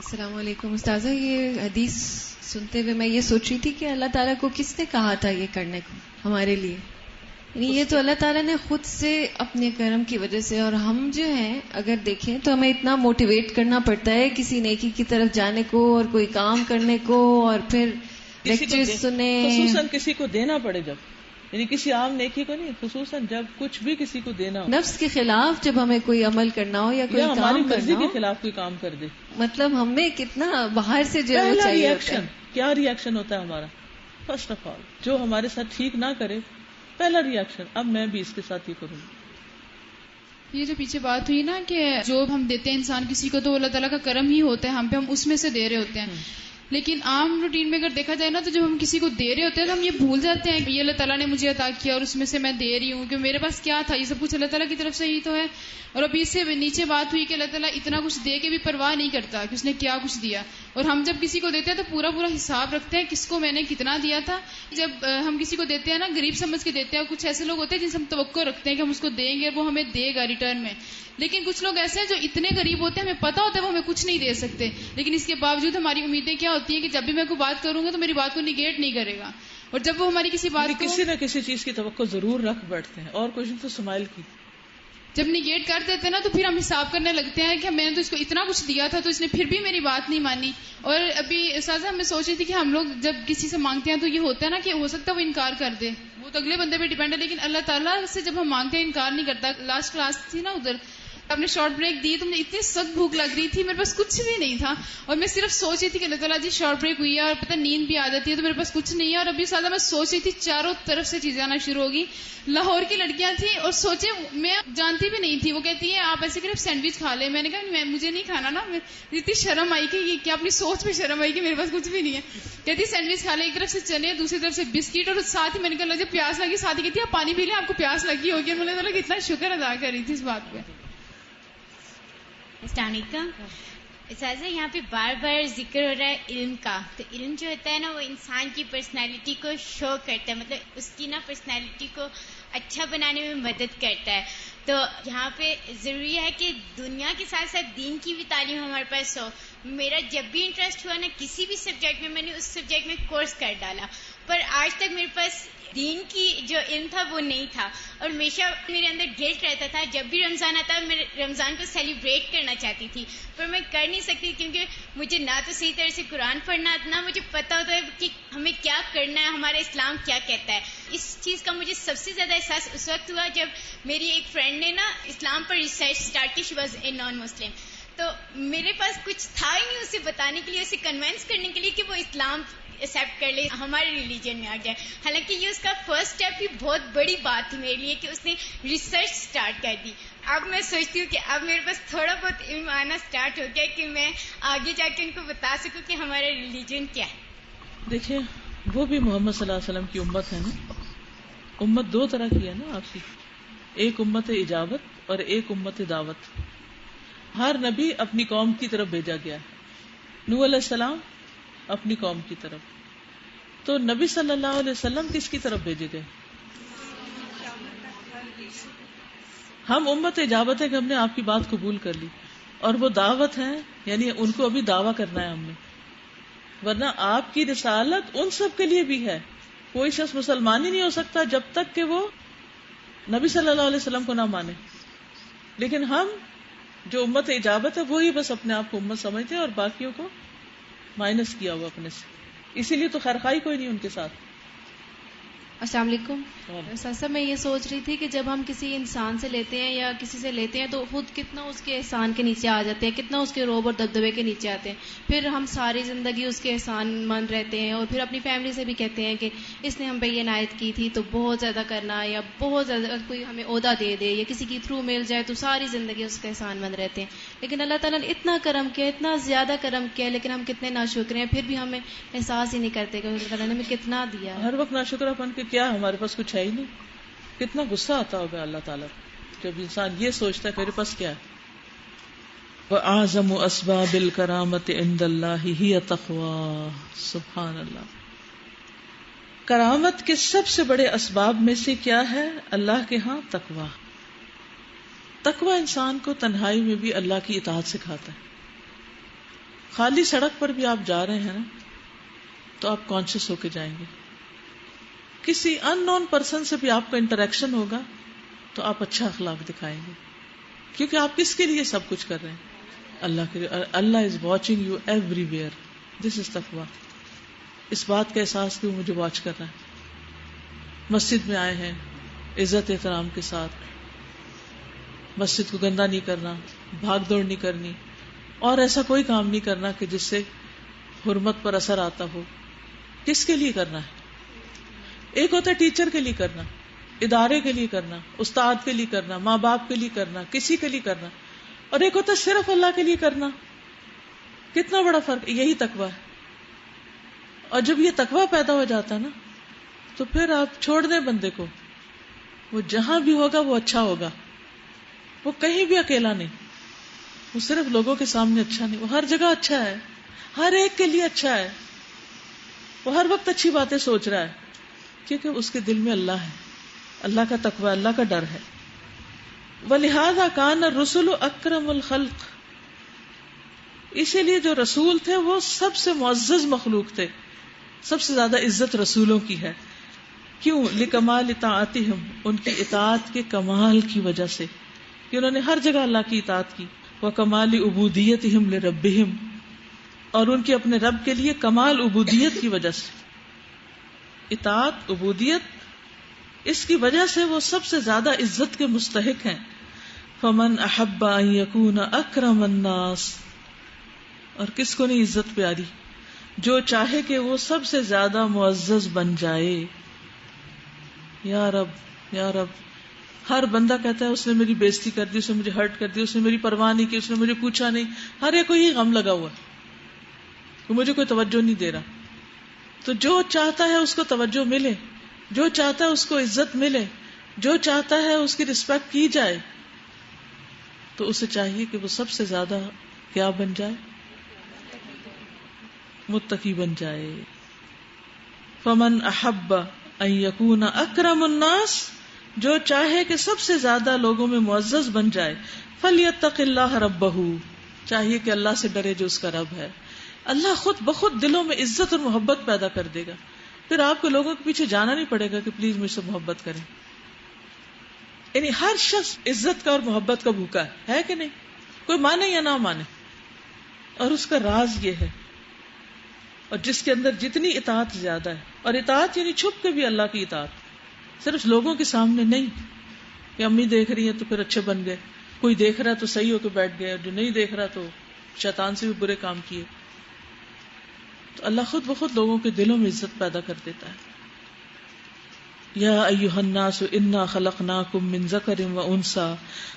السلام علیکم استاذہ، یہ حدیث سنتے ہوئے میں یہ سوچ رہی تھی کہ اللہ تعالیٰ کو کس نے کہا تھا یہ کرنے کو ہمارے لیے، یعنی یہ تو اللہ تعالیٰ نے خود سے اپنے کرم کی وجہ سے، اور ہم جو ہیں اگر دیکھیں تو ہمیں اتنا موٹیویٹ کرنا پڑتا ہے کسی نیکی کی طرف جانے کو اور کوئی کام کرنے کو، اور پھر لیکچر سنے، خصوصاً کسی کو دینا پڑے جب، یعنی کسی عام نیکی کو نہیں، خصوصاً جب کچھ بھی کسی کو دینا ہو، نفس کے خلاف جب ہمیں کوئی عمل کرنا ہو یا کوئی کام ہماری مرضی کرنا کے ہو، خلاف کوئی کام کر دے، مطلب ہمیں کتنا باہر سے جو پہلا چاہیے ریئیکشن کیا ریئیکشن ہوتا ہے ہمارا، فرسٹ آف آل جو ہمارے ساتھ ٹھیک نہ کرے، پہلا ریئیکشن اب میں بھی اس کے ساتھ ہی کروں گی۔ یہ جو پیچھے بات ہوئی نا کہ جو ہم دیتے ہیں انسان کسی کو تو اللہ تعالیٰ کا کرم ہی ہوتا ہے ہم پہ، ہم اس میں سے دے رہے ہوتے ہیں، لیکن عام روٹین میں اگر دیکھا جائے نا تو جب ہم کسی کو دے رہے ہوتے ہیں تو ہم یہ بھول جاتے ہیں کہ یہ اللہ تعالیٰ نے مجھے عطا کیا اور اس میں سے میں دے رہی ہوں، کہ میرے پاس کیا تھا، یہ سب کچھ اللہ تعالیٰ کی طرف سے ہی تو ہے۔ اور ابھی اس سے نیچے بات ہوئی کہ اللہ تعالیٰ اتنا کچھ دے کے بھی پرواہ نہیں کرتا کہ اس نے کیا کچھ دیا، اور ہم جب کسی کو دیتے ہیں تو پورا حساب رکھتے ہیں کس کو میں نے کتنا دیا تھا۔ جب ہم کسی کو دیتے ہیں نا غریب سمجھ کے دیتے ہیں، اور کچھ ایسے لوگ ہوتے ہیں جن سے ہم توقع رکھتے ہیں کہ ہم اس کو دیں گے اور وہ ہمیں دے گا ریٹرن میں، لیکن کچھ لوگ ایسے ہیں جو اتنے غریب ہوتے ہیں ہمیں پتا ہوتا ہے وہ ہمیں کچھ نہیں دے سکتے، لیکن اس کے باوجود ہماری امیدیں کیا ہوتی ہیں کہ جب بھی میں کوئی بات کروں گا تو میری بات کو نگیٹ نہیں کرے گا، اور جب وہ ہماری کسی بات کو کسی نہ کسی چیز کی توقع ضرور رکھ بیٹھتے ہیں، اور کچھ تو اسمائل کی جب نگیٹ کر دیتے ہیں نا تو پھر ہم حساب کرنے لگتے ہیں کہ میں نے تو اس کو اتنا کچھ دیا تھا تو اس نے پھر بھی میری بات نہیں مانی۔ اور ابھی سازا ہمیں سوچ رہی تھی کہ ہم لوگ جب کسی سے مانگتے ہیں تو یہ ہوتا ہے نا کہ ہو سکتا ہے وہ انکار کر دے، وہ تو اگلے بندے پہ ڈیپینڈ ہے، لیکن اللہ تعالیٰ سے جب ہم مانگتے ہیں انکار نہیں کرتا۔ لاسٹ کلاس تھی نا ادھر آپ نے شارٹ بریک دی تو مجھے اتنی سخت بھوک لگ رہی تھی، میرے پاس کچھ بھی نہیں تھا، اور میں صرف سوچ رہی تھی کہ اللہ تعالیٰ جی شارٹ بریک ہوئی ہے اور پتہ نیند بھی آ جاتی ہے تو میرے پاس کچھ نہیں ہے، اور ابھی سادہ میں سوچ رہی تھی چاروں طرف سے چیزیں آنا شروع ہوگی۔ لاہور کی لڑکیاں تھیں اور سوچے میں جانتی بھی نہیں تھی، وہ کہتی ہیں آپ ایسے کریں سینڈوچ کھا لیں، میں نے کہا مجھے نہیں کھانا نا، اتنی شرم آئی کہ یہ کیا اپنی سوچ پہ شرم آئی کہ میرے پاس کچھ بھی نہیں ہے، کہتی سینڈوچ کھا لیں، ایک طرف سے چنے دوسری طرف سے بسکٹ، اور ساتھ ہی میں نے کہا جب پیاس لگی ساتھ ہی کہتی آپ پانی پی لیں آپ کو پیاس لگی ہوگی، اور میں نے کتنا شکر ادا کر رہی تھی اس بات پہ۔ السلام علیکم اساتذہ، یہاں پہ بار بار ذکر ہو رہا ہے علم کا، تو علم جو ہوتا ہے نا وہ انسان کی پرسنالٹی کو شو کرتا ہے، مطلب اس کی نا پرسنالٹی کو اچھا بنانے میں مدد کرتا ہے، تو یہاں پہ ضروری ہے کہ دنیا کے ساتھ ساتھ دین کی بھی تعلیم ہمارے پاس ہو۔ میرا جب بھی انٹرسٹ ہوا نا کسی بھی سبجیکٹ میں نے اس سبجیکٹ میں کورس کر ڈالا، پر آج تک میرے پاس دین کی جو علم تھا وہ نہیں تھا، اور ہمیشہ میرے اندر گلٹ رہتا تھا جب بھی رمضان آتا میں رمضان کو سیلیبریٹ کرنا چاہتی تھی، پر میں کر نہیں سکتی کیونکہ مجھے نہ تو صحیح طرح سے قرآن پڑھنا نہ مجھے پتہ ہوتا ہے کہ ہمیں کیا کرنا ہے، ہمارا اسلام کیا کہتا ہے۔ اس چیز کا مجھے سب سے زیادہ احساس اس وقت ہوا جب میری ایک فرینڈ نے نا اسلام پر ریسرچ اسٹارٹ کی، شی واز اے نان مسلم، تو میرے پاس کچھ تھا ہی نہیں اسے بتانے کے لیے، اسے کنونس کرنے کے لیے کہ وہ اسلام ایکسیپٹ کر لے، ہمارے ریلیجن میں آ جائے، حالانکہ یہ اس کا فرسٹ اسٹیپ ہی بہت بڑی بات تھی میرے لیے کہ اس نے ریسرچ سٹارٹ کر دی۔ اب میں سوچتی ہوں کہ اب میرے پاس تھوڑا بہت علم آنا سٹارٹ ہو گیا کہ میں آگے جا کے ان کو بتا سکوں کہ ہمارا ریلیجن کیا ہے. دیکھیں وہ بھی محمد صلی اللہ علیہ وسلم کی امت ہے نا. امت دو طرح کی ہے نا آپ کی, ایک امت اجابت اور ایک امت دعوت. ہر نبی اپنی قوم کی طرف بھیجا گیا ہے. نوح علیہ السلام اپنی قوم کی طرف, تو نبی صلی اللہ علیہ وسلم کس کی طرف بھیجے گئے؟ ہم امت اجابت ہے کہ ہم نے آپ کی بات قبول کر لی, اور وہ دعوت ہے یعنی ان کو ابھی دعویٰ کرنا ہے ہم نے. ورنہ آپ کی رسالت ان سب کے لیے بھی ہے. کوئی شخص مسلمان ہی نہیں ہو سکتا جب تک کہ وہ نبی صلی اللہ علیہ وسلم کو نہ مانے. لیکن ہم جو امت اجابت ہے وہی بس اپنے آپ کو امت سمجھتے ہیں اور باقیوں کو مائنس کیا ہوا اپنے سے. اسی لیے تو خیرخواہی کوئی نہیں ان کے ساتھ. السلام علیکم. سر میں یہ سوچ رہی تھی کہ جب ہم کسی انسان سے لیتے ہیں یا کسی سے لیتے ہیں تو خود کتنا اس کے احسان کے نیچے آ جاتے ہیں, کتنا اس کے روب اور دبدبے کے نیچے آتے ہیں. پھر ہم ساری زندگی اس کے احسان مند رہتے ہیں, اور پھر اپنی فیملی سے بھی کہتے ہیں کہ اس نے ہم پہ یہ عنایت کی تھی تو بہت زیادہ کرنا, یا بہت زیادہ کوئی ہمیں عہدہ دے دے یا کسی کی تھرو مل جائے تو ساری زندگی اس کا احسان مند رہتے ہیں. لیکن اللہ تعالیٰ نے اتنا کرم کیا, اتنا زیادہ کرم کیا, لیکن ہم کتنے ناشکر ہیں, پھر بھی ہمیں احساس ہی نہیں کرتے کہ اللہ تعالیٰ نے ہمیں کتنا دیا. ہر وقت ناشکر اپن کے کیا ہمارے پاس کچھ ہے ہی نہیں. کتنا غصہ آتا ہوگا اللہ تعالیٰ جب انسان یہ سوچتا ہے میرے پاس کیا ہے. وَأَعْظَمُ أَسْبَابِ الْكَرَامَةِ عِنْدَ اللَّهِ هِيَ تَقْوَى. سبحان اللہ. کرامت کے سب سے بڑے اسباب میں سے کیا ہے؟ اللہ کے ہاں تقوی. تقوی انسان کو تنہائی میں بھی اللہ کی اطاعت سکھاتا ہے. خالی سڑک پر بھی آپ جا رہے ہیں نا تو آپ کانشیس ہو کے جائیں گے. کسی ان نون پرسن سے بھی آپ کا انٹریکشن ہوگا تو آپ اچھا اخلاق دکھائیں گے, کیونکہ آپ کس کے لیے سب کچھ کر رہے ہیں؟ اللہ کے. Allah is watching you everywhere. This is تقویٰ. اس بات کا احساس کہ وہ مجھے واچ کر رہا ہے. مسجد میں آئے ہیں عزت احترام کے ساتھ, مسجد کو گندا نہیں کرنا, بھاگ دوڑ نہیں کرنی, اور ایسا کوئی کام نہیں کرنا کہ جس سے حرمت پر اثر آتا ہو. کس کے لیے کرنا ہے؟ ایک ہوتا ہے ٹیچر کے لیے کرنا, ادارے کے لیے کرنا, استاد کے لیے کرنا, ماں باپ کے لیے کرنا, کسی کے لیے کرنا, اور ایک ہوتا ہے صرف اللہ کے لیے کرنا. کتنا بڑا فرق. یہی تقویٰ ہے. اور جب یہ تقویٰ پیدا ہو جاتا ہے نا تو پھر آپ چھوڑ دیں بندے کو, وہ جہاں بھی ہوگا وہ اچھا ہوگا. وہ کہیں بھی اکیلا نہیں, وہ صرف لوگوں کے سامنے اچھا نہیں, وہ ہر جگہ اچھا ہے, ہر ایک کے لیے اچھا ہے. وہ ہر وقت اچھی باتیں سوچ رہا ہے کیونکہ اس کے دل میں اللہ ہے, اللہ کا تقویٰ, اللہ کا ڈر ہے. وَلِهَذَا كَانَ الرُّسُلُ أَكْرَمُ الْخَلْقِ. اسی لیے جو رسول تھے وہ سب سے معزز مخلوق تھے, سب سے زیادہ عزت رسولوں کی ہے. کیوں؟ لِكَمَالِ طَاعَتِهِمْ. ان کی اطاعت کے کمال کی وجہ سے کہ انہوں نے ہر جگہ اللہ کی اطاعت کی. وَكَمَالِ عُبُودِيَّتِهِمْ لِرَبِّهِمْ. اور ان کی اپنے رب کے لیے کمال عبودیت کی وجہ سے. اطاعت, عبودیت, اس کی وجہ سے وہ سب سے زیادہ عزت کے مستحق ہیں. فمن احب ان یکون اکرم الناس. اور کس کو نہیں عزت پیاری؟ جو چاہے کہ وہ سب سے زیادہ معزز بن جائے. یا رب, یا رب. ہر بندہ کہتا ہے اس نے میری بےزتی کر دی, اس نے مجھے ہرٹ کر دی, اس نے میری پرواہ نہیں کی, اس نے مجھے پوچھا نہیں. ہر ایک کو یہ غم لگا ہوا کہ مجھے کوئی توجہ نہیں دے رہا. تو جو چاہتا ہے اس کو توجہ ملے, جو چاہتا ہے اس کو عزت ملے, جو چاہتا ہے اس کی رسپیکٹ کی جائے, تو اسے چاہیے کہ وہ سب سے زیادہ کیا بن جائے؟ متقی بن جائے. فمن احب ان یکون اکرم الناس. جو چاہے کہ سب سے زیادہ لوگوں میں معزز بن جائے. فلیتق اللہ ربہ. چاہیے کہ اللہ سے ڈرے جو اس کا رب ہے. اللہ خود بخود دلوں میں عزت اور محبت پیدا کر دے گا. پھر آپ کو لوگوں کے پیچھے جانا نہیں پڑے گا کہ پلیز مجھ سے محبت کریں. یعنی ہر شخص عزت کا اور محبت کا بھوکا ہے کہ نہیں؟ کوئی مانے یا نہ مانے. اور اس کا راز یہ ہے, اور جس کے اندر جتنی اطاعت زیادہ ہے, اور اطاعت یعنی چھپ کے بھی اللہ کی اطاعت, صرف لوگوں کے سامنے نہیں کہ امی دیکھ رہی ہیں تو پھر اچھے بن گئے, کوئی دیکھ رہا تو صحیح ہو کے بیٹھ گئے, اور جو نہیں دیکھ رہا تو شیطان سے بھی برے کام کیے. تو اللہ خود بخود لوگوں کے دلوں میں عزت پیدا کر دیتا ہے. یا ایھا الناس انا خلقناکم من ذکر و انثی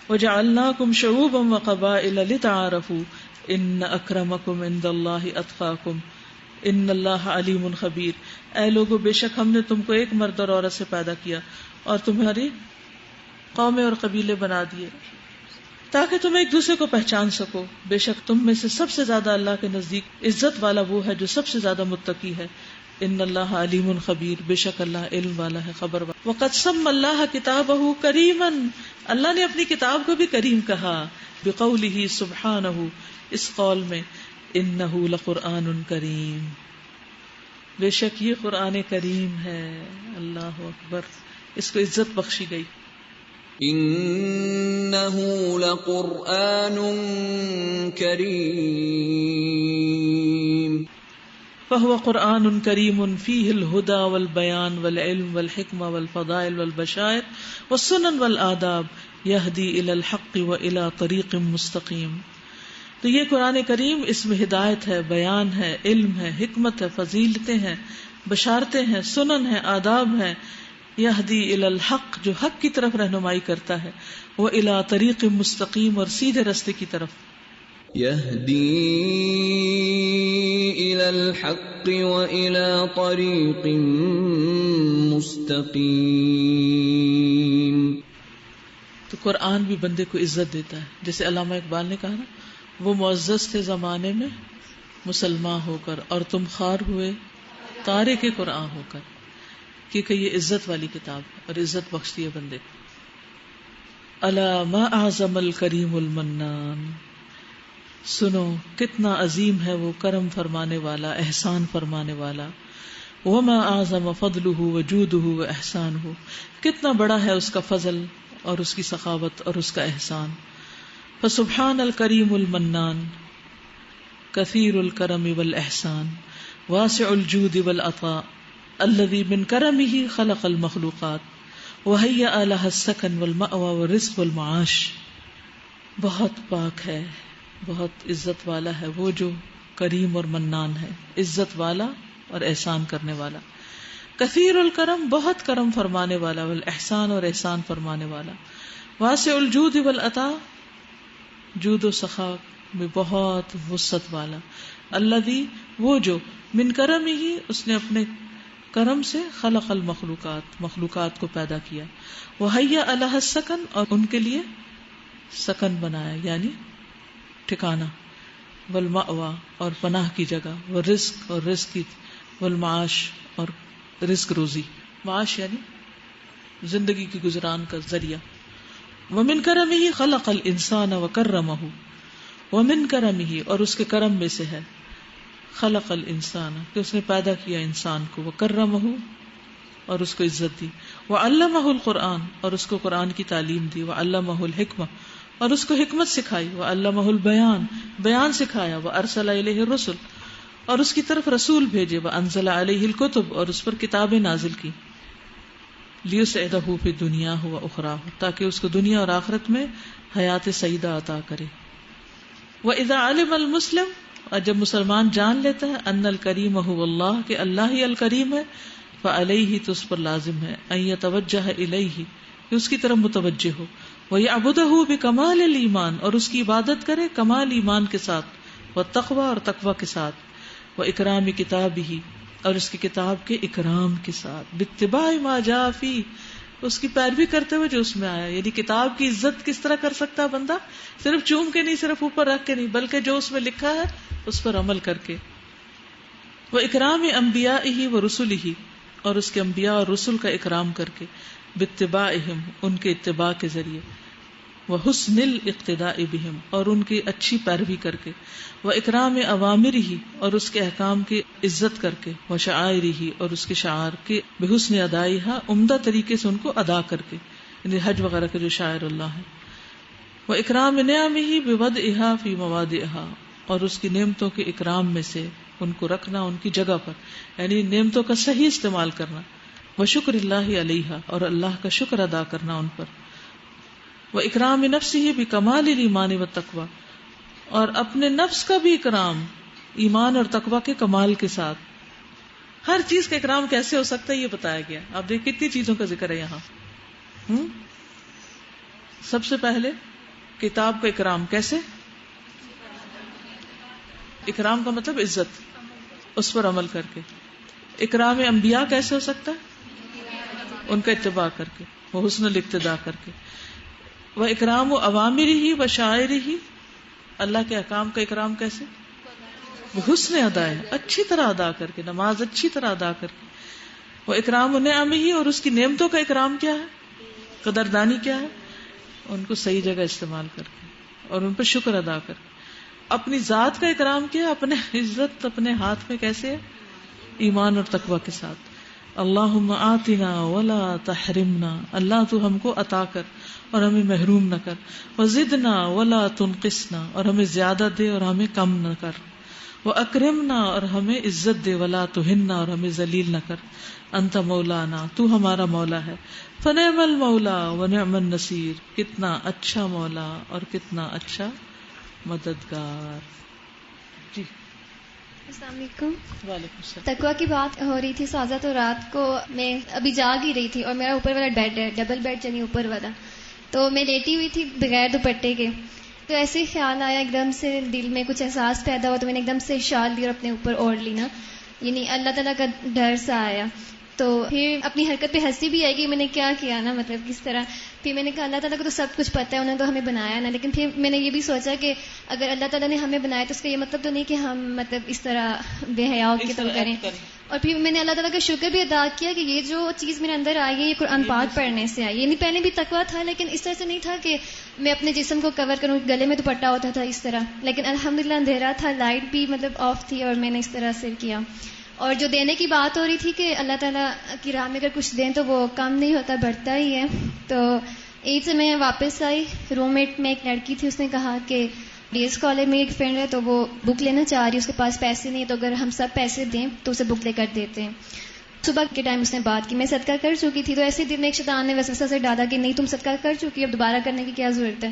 وجعلناکم شعوبا وقبائل لتعارفوا ان اکرمکم عند اللہ اتقاکم ان اللہ علیم خبیر. اے لوگو، بے شک ہم نے تم کو ایک مرد اور عورت سے پیدا کیا اور تمہاری قومیں اور قبیلے بنا دیے تاکہ تم ایک دوسرے کو پہچان سکو. بے شک تم میں سے سب سے زیادہ اللہ کے نزدیک عزت والا وہ ہے جو سب سے زیادہ متقی ہے. ان اللہ علیم خبیر، بے شک اللہ علم والا ہے، خبر والا. وقد سمى اللہ کتابہ کریما، اللہ نے اپنی کتاب کو بھی کریم کہا. بقولہ سبحانہ، اس قول میں، انہ لقرآن کریم، بے شک یہ قرآن کریم ہے. اللہ اکبر، اس کو عزت بخشی گئی. انہ لقرآن کریم فهو قرآن کریم فیہ الہدی والبیان والعلم والحکمہ والفضائل والبشائر والسنن والآداب یہدی الی الحق والی طریق مستقیم. تو یہ قرآن کریم، اس میں ہدایت ہے، بیان ہے، علم ہے، حکمت ہے، فضیلتیں ہیں، بشارتیں ہیں، سنن ہیں، آداب ہیں. یہدی الی الحق، جو حق کی طرف رہنمائی کرتا ہے، والی طریق مستقیم، اور سیدھے راستے کی طرف. یہدی الی الحق والی طریق مستقیم. تو قرآن بھی بندے کو عزت دیتا ہے. جیسے علامہ اقبال نے کہا نا، وہ معزز تھے زمانے میں مسلمان ہو کر، اور تم خوار ہوئے تارک قرآن ہو کر، کیونکہ یہ عزت والی کتاب ہے اور عزت بخشتی ہے بندے کو. الا ما اعظم الکریم المنان، سنو کتنا عظیم ہے وہ کرم فرمانے والا، احسان فرمانے والا. وما اعظم فضلہ وجودہ واحسانہ، کتنا بڑا ہے اس کا فضل اور اس کی سخاوت اور اس کا احسان. فسبحان الکریم المنان کثیر الکرم والاحسان واسع الجود والعطاء الذي من کرمہ خلق المخلوقات وہیأ لها السکن والمأوى والرزق والمعاش. بہت پاک ہے، بہت عزت والا ہے وہ جو کریم اور منان ہے، عزت والا اور احسان کرنے والا. کثیر الکرم، بہت کرم فرمانے والا، والاحسان، اور احسان فرمانے والا. واسع الجود والعطاء، جود و سخا میں بہت وسعت والا. الذی، وہ جو، من کرم ہی، اس نے اپنے کرم سے خلق المخلوقات، مخلوقات کو پیدا کیا. وہیأ لها السکن، اور ان کے لیے سکن بنایا یعنی ٹھکانہ. والمأوى، اور پناہ کی جگہ. والرزق، اور رزق کی. والمعاش، اور رزق روزی. معاش یعنی زندگی کی گزران کا ذریعہ. ومن کرمہ خلق الانسان وکرمہ، ومن کرمہ، اور اس کے کرم میں سے ہے، خلق الانسان، کہ اس نے پیدا کیا انسان کو، وکرمہ، اور اس کو عزت دی. وعلمہ القرآن، اور اس کو قرآن کی تعلیم دی. وعلمہ الحکمہ، اور اس کو حکمت سکھائی. وعلمہ البیان، بیان سکھایا. وارسل الیہ الرسل، اور اس کی طرف رسول بھیجے. وانزل علیہ الکتب، اور اس پر کتابیں نازل کی. لیسعدہ فی دنیاہ واخراہ، تاکہ اس کو دنیا اور آخرت میں حیات سعیدہ عطا کرے. واذا علم المسلم، اور جب مسلمان جان لیتا ہے، ان الکریم هو اللہ، کہ اللہ ہی الکریم ہے، فعلیہ، تو اس پر لازم ہے، ان یتوجہ الیہ، کہ اس کی طرف متوجہ ہو. ویعبدہ بکمال الایمان، اور اس کی عبادت کرے کمال ایمان کے ساتھ. والتقوی، اور تقوی کے ساتھ. واکرام کتابہ، اور اس کی کتاب کے اکرام کے ساتھ. باتباع ما جاء فیہ، اس کی پیروی کرتے ہوئے جو اس میں آیا. یعنی کتاب کی عزت کس طرح کر سکتا ہے بندہ؟ صرف چوم کے نہیں، صرف اوپر رکھ کے نہیں، بلکہ جو اس میں لکھا ہے اس پر عمل کر کے. واکرام انبیائہ ورسلہ، اور اس کے انبیاء اور رسل کا اکرام کر کے. باتباعہم، ان کے اتباع کے ذریعے. وحسن الاقتداء بہم، اور ان کی اچھی پیروی کر کے. واکرام اوامرہ، اور اس کے احکام کی عزت کر کے. وشعائرہ، اور اس کے شعائر کے بحسن ادائیہا، عمدہ طریقے سے ان کو ادا کر کے، یعنی حج وغیرہ کے جو شاعر اللہ ہے. واکرام نعمہ بوضعہا فی مواضعہا، اور اس کی نعمتوں کے اکرام میں سے ان کو رکھنا ان کی جگہ پر، یعنی نعمتوں کا صحیح استعمال کرنا. وشکر اللہ علیہا، اور اللہ کا شکر ادا کرنا ان پر. واکرام نفسہ بکمال الایمان والتقوی، اور اپنے نفس کا بھی اکرام ایمان اور تقوی کے کمال کے ساتھ. ہر چیز کا اکرام کیسے ہو سکتا ہے یہ بتایا گیا. آپ دیکھ کتنی چیزوں کا ذکر ہے یہاں. سب سے پہلے کتاب کا اکرام. کیسے؟ اکرام کا مطلب عزت، اس پر عمل کر کے. اکرام انبیاء کیسے ہو سکتا ہے؟ ان کا اتباع کر کے، وہ حسن الاقتداء کر کے. وہ اکرام و اوامر ہی و شاعر ہی، اللہ کے احکام کا اکرام کیسے؟ وہ حسن ادا ہے، اچھی طرح ادا کر کے، نماز اچھی طرح ادا کر کے. وہ اکرام و نعم ہی، اور اس کی نعمتوں کا اکرام کیا ہے؟ قدردانی کیا ہے؟ ان کو صحیح جگہ استعمال کر کے اور ان پر شکر ادا کر کے. اپنی ذات کا اکرام کیا؟ اپنے عزت اپنے ہاتھ میں کیسے ہے؟ ایمان اور تقوی کے ساتھ. اللہم آتنا ولا تحرمنا، اللہ تو ہم کو عطا کر اور ہمیں محروم نہ کر. وزدنا ولا تنقصنا، اور ہمیں زیادہ دے اور ہمیں کم نہ کر. واکرمنا، اور ہمیں عزت دے. ولا تہنا، اور ہمیں ذلیل نہ کر. انت مولانا، تو ہمارا مولا ہے. فنعم المولا ونعم النصیر، کتنا اچھا مولا اور کتنا اچھا مددگار. جی السلام علیکم. وعلیکم السلام. تقویٰ کی بات ہو رہی تھی سازا، تو رات کو میں ابھی جاگ ہی رہی تھی اور میرا اوپر والا بیڈ ہے، ڈبل بیڈ چلی اوپر والا، تو میں لیٹی ہوئی تھی بغیر دوپٹے کے. تو ایسے ہی خیال آیا ایک دم سے، دل میں کچھ احساس پیدا ہوا، تو میں نے ایک دم سے شال لی اور اپنے اوپر اوڑھ لی نا، یعنی اللہ تعالیٰ کا ڈر سا آیا. تو پھر اپنی حرکت پہ ہنسی بھی آئے گی، میں نے کیا کیا نا، مطلب کس طرح. پھر میں نے کہا اللہ تعالیٰ کو تو سب کچھ پتہ ہے، انہوں نے تو ہمیں بنایا نا. لیکن پھر میں نے یہ بھی سوچا کہ اگر اللہ تعالیٰ نے ہمیں بنایا تو اس کا یہ مطلب تو نہیں کہ ہم مطلب اس طرح بے حیاؤ کی طرح کریں. اور پھر میں نے اللہ تعالیٰ کا شکر بھی ادا کیا کہ یہ جو چیز میرے اندر آئی ہے یہ قرآن پاک پڑھنے سے آئی. یعنی پہلے بھی تقویٰ تھا لیکن اس طرح سے نہیں تھا کہ میں اپنے جسم کو کور کروں، گلے میں دوپٹہ ہوتا تھا اس طرح. لیکن الحمدللہ اندھیرا تھا، لائٹ بھی مطلب آف تھی اور میں نے اس طرح سے کیا. اور جو دینے کی بات ہو رہی تھی کہ اللہ تعالیٰ کی راہ میں اگر کچھ دیں تو وہ کم نہیں ہوتا، بڑھتا ہی ہے. تو عید سے میں واپس آئی، روم میٹ میں ایک لڑکی تھی، اس نے کہا کہ ڈی ایس کالج میں ایک فرینڈ ہے تو وہ بک لینا چاہ رہی ہے، اس کے پاس پیسے نہیں، تو اگر ہم سب پیسے دیں تو اسے بک لے کر دیتے ہیں. صبح کے ٹائم اس نے بات کی، میں صدقہ کر چکی تھی، تو ایسے دن میں ایک شیطان نے وسوسہ سے ڈالا کہ نہیں تم صدقہ کر چکی، اب دوبارہ کرنے کی کیا ضرورت ہے.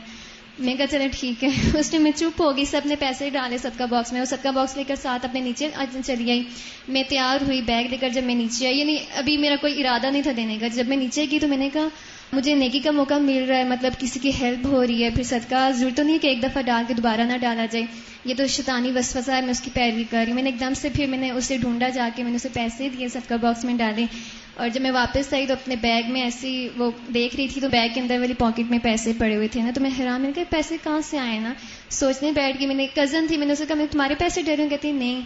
میں کہا چلے ٹھیک ہے. اس ٹائم میں چپ ہوگی، سب نے پیسے ڈالے صدقہ باکس میں، وہ صدقہ باکس لے کر ساتھ اپنے نیچے چلی گئی. میں تیار ہوئی بیگ لے کر، جب میں نیچے آئی، یعنی ابھی میرا کوئی ارادہ نہیں تھا دینے کا، جب میں نیچے گئی تو میں نے کہا مجھے نیکی کا موقع مل رہا ہے، مطلب کسی کی ہیلپ ہو رہی ہے، پھر صدقہ ضرورت تو نہیں ہے کہ ایک دفعہ ڈال کے دوبارہ نہ ڈالا جائے، یہ تو شیطانی وسوسہ ہے، میں اس کی پیروی کر رہی. میں نے ایک دم سے پھر میں نے اسے ڈھونڈا، جا کے میں نے اسے پیسے دیے، صدقہ باکس میں ڈالے. اور جب میں واپس آئی تو اپنے بیگ میں ایسی وہ دیکھ رہی تھی تو بیگ کے اندر والی پاکٹ میں پیسے پڑے ہوئے تھے نا، تو میں حیران، میں نے کہا پیسے کہاں سے آئے نا. سوچنے بیٹھ گئی. میں نے کزن تھی، میں نے اسے کہا میں تمہارے پیسے ڈر رہی ہوں، کہتی نہیں.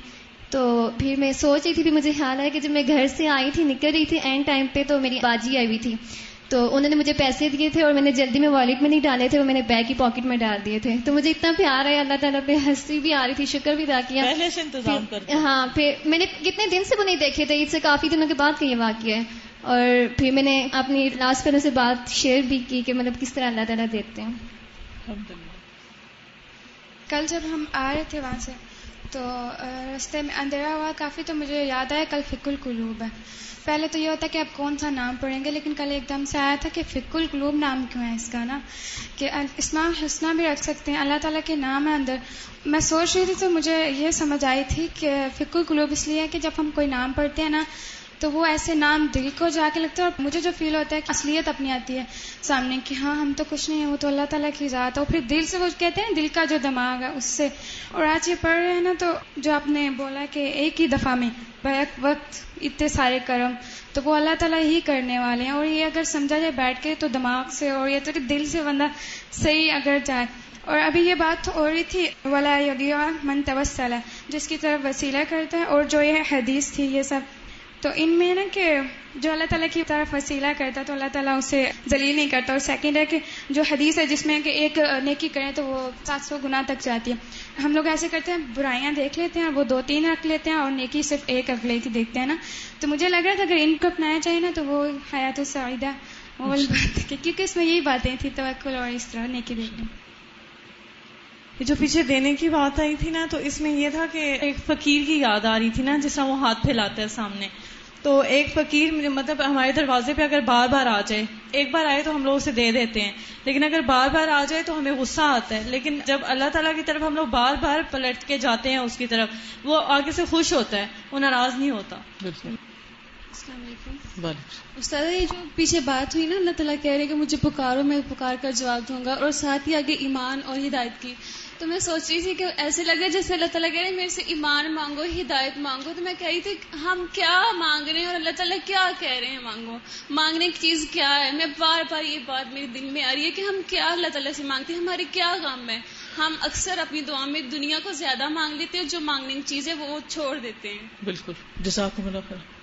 تو پھر میں سوچ رہی تھی، بھی مجھے خیال آیا کہ جب میں گھر سے آئی تھی، نکل رہی تھی اینڈ ٹائم پہ، تو میری باجی آئی ہوئی تھی، تو انہوں نے مجھے پیسے دیے تھے اور میں نے جلدی میں والیٹ میں نہیں ڈالے تھے، وہ میں نے بیگ کی پاکٹ میں ڈال دیے تھے. تو مجھے اتنا پیار ہے اللہ تعالیٰ پہ، ہنسی بھی آ رہی تھی، شکر بھی ادا کیا. پہلے سے انتظام کرتے. ہاں، پھر میں نے کتنے دن سے وہ نہیں دیکھے تھے، عید سے کافی دنوں کے بعد کا یہ واقعہ ہے. اور پھر میں نے اپنی لاسٹ فرینڈ سے بات شیئر بھی کی کہ مطلب کس طرح اللہ تعالیٰ دیتے ہیں. کل جب ہم آ رہے تھے وہاں سے تو راستے میں اندھیرا ہوا کافی، تو مجھے یاد آیا کل فک القلوب ہے. پہلے تو یہ ہوتا ہے کہ آپ کون سا نام پڑھیں گے، لیکن کل ایک دم سے آیا تھا کہ فک القلوب نام کیوں ہے اس کا نا، کہ اسماء الحسنیٰ بھی رکھ سکتے ہیں، اللہ تعالیٰ کے نام ہے اندر. میں سوچ رہی تھی تو مجھے یہ سمجھ آئی تھی کہ فک القلوب اس لیے ہے کہ جب ہم کوئی نام پڑھتے ہیں نا تو وہ ایسے نام دل کو جا کے لگتا ہے، اور مجھے جو فیل ہوتا ہے کہ اصلیت اپنی آتی ہے سامنے کہ ہاں ہم تو کچھ نہیں ہیں، وہ تو اللہ تعالیٰ کی ذات ہے. اور پھر دل سے وہ کہتے ہیں دل کا جو دماغ ہے اس سے. اور آج یہ پڑھ رہے ہیں نا تو جو آپ نے بولا کہ ایک ہی دفعہ میں بیک وقت اتنے سارے کرم، تو وہ اللہ تعالیٰ ہی کرنے والے ہیں. اور یہ اگر سمجھا جائے بیٹھ کے تو دماغ سے، اور یہ تو کہ دل سے بندہ صحیح اگر جائے. اور ابھی یہ بات ہو رہی تھی وَلَا يَضِيعُ مَن تَوَسَّلَ، جس کی طرف وسیلہ کرتا ہے، اور جو یہ حدیث تھی یہ سب، تو ان میں نا کہ جو اللہ تعالیٰ کی طرف وسیلہ کرتا ہے تو اللہ تعالیٰ اسے ذلیل نہیں کرتا. اور سیکنڈ ہے کہ جو حدیث ہے جس میں کہ ایک نیکی کریں تو وہ 700 گناہ تک جاتی ہے. ہم لوگ ایسے کرتے ہیں، برائیاں دیکھ لیتے ہیں اور وہ 2-3 رکھ لیتے ہیں اور نیکی صرف ایک رکھ لیتی دیکھتے ہیں نا. تو مجھے لگ رہا تھا اگر ان کو اپنایا چاہیے نا تو وہ حیات السعیدہ وہ والی بات، کیونکہ اس میں یہی باتیں تھیں، توکل اور اس طرح نیکی دیکھنا. جو پیچھے دینے کی بات آئی تھی نا، تو اس میں یہ تھا کہ ایک فقیر کی یاد آ رہی تھی نا، جس طرح وہ ہاتھ پھیلاتا ہے سامنے. تو ایک فقیر مطلب ہمارے دروازے پہ اگر بار بار آ جائے، ایک بار آئے تو ہم لوگ اسے دے دیتے ہیں، لیکن اگر بار بار آ جائے تو ہمیں غصہ آتا ہے. لیکن جب اللہ تعالیٰ کی طرف ہم لوگ بار بار پلٹ کے جاتے ہیں اس کی طرف، وہ آگے سے خوش ہوتا ہے، وہ ناراض نہیں ہوتا. السلام علیکم. استاد یہ جو پیچھے بات ہوئی نا، اللہ تعالیٰ کہہ رہے کہ مجھے پکارو میں پکار کر جواب دوں گا، اور ساتھ ہی آگے ایمان اور ہدایت کی، تو میں سوچ رہی تھی کہ ایسے لگے جیسے اللہ تعالیٰ کہہ رہے ہیں میرے سے ایمان مانگو، ہدایت مانگو. تو میں کہہ رہی تھی ہم کیا مانگ رہے ہیں اور اللہ تعالیٰ کیا کہہ رہے ہیں مانگو، مانگنے کی چیز کیا ہے؟ میں بار بار یہ بات میرے دل میں آ رہی ہے کہ ہم کیا اللہ تعالیٰ سے مانگتے ہیں، ہمارے کیا غم ہے. ہم اکثر اپنی دعا میں دنیا کو زیادہ مانگ لیتے ہیں، جو مانگنے کی چیز ہے وہ چھوڑ دیتے ہیں. بالکل. جزاکم اللہ خیر.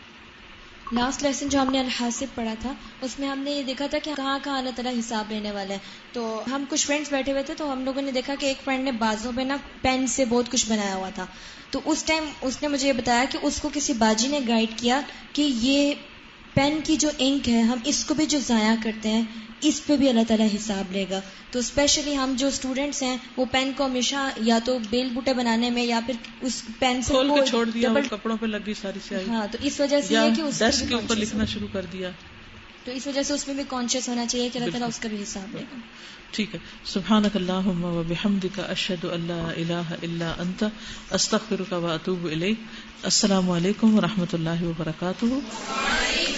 لاسٹ لیسن جو ہم نے الحاسب پڑھا تھا اس میں ہم نے یہ دیکھا تھا کہ کہاں کہاں اللہ تعالیٰ حساب لینے والا ہے. تو ہم کچھ فرینڈس بیٹھے ہوئے تھے تو ہم لوگوں نے دیکھا کہ ایک فرینڈ نے بازوں پہ نا پین سے بہت کچھ بنایا ہوا تھا. تو اس ٹائم اس نے مجھے یہ بتایا کہ اس کو کسی باجی نے گائیڈ کیا کہ یہ پین کی جو انک ہے ہم اس کو بھی جو ضائع کرتے ہیں اس پہ بھی اللہ تعالیٰ حساب لے گا. تو اسپیشلی ہم جو اسٹوڈینٹس ہیں وہ پین کو ہمیشہ یا تو بیل بوٹے بنانے میں یا پھر اس پین سے کھول کے چھوڑ دیا، کپڑوں پہ لگی ساری سیاہی. ہاں تو اس وجہ سے یہ کہ اس ڈیسک کے اوپر لکھنا شروع کر دیا، تو اس وجہ سے اس میں بھی کانشیس ہونا چاہیے کہ اللہ تعالیٰ اس کا بھی حساب لے گا. ٹھیک ہے. سبحانک اللہم و بحمدک، اشہد ان لا الہ الا انت، استغفرک و اتوب الیک. السلام علیکم و رحمۃ اللہ وبرکاتہ.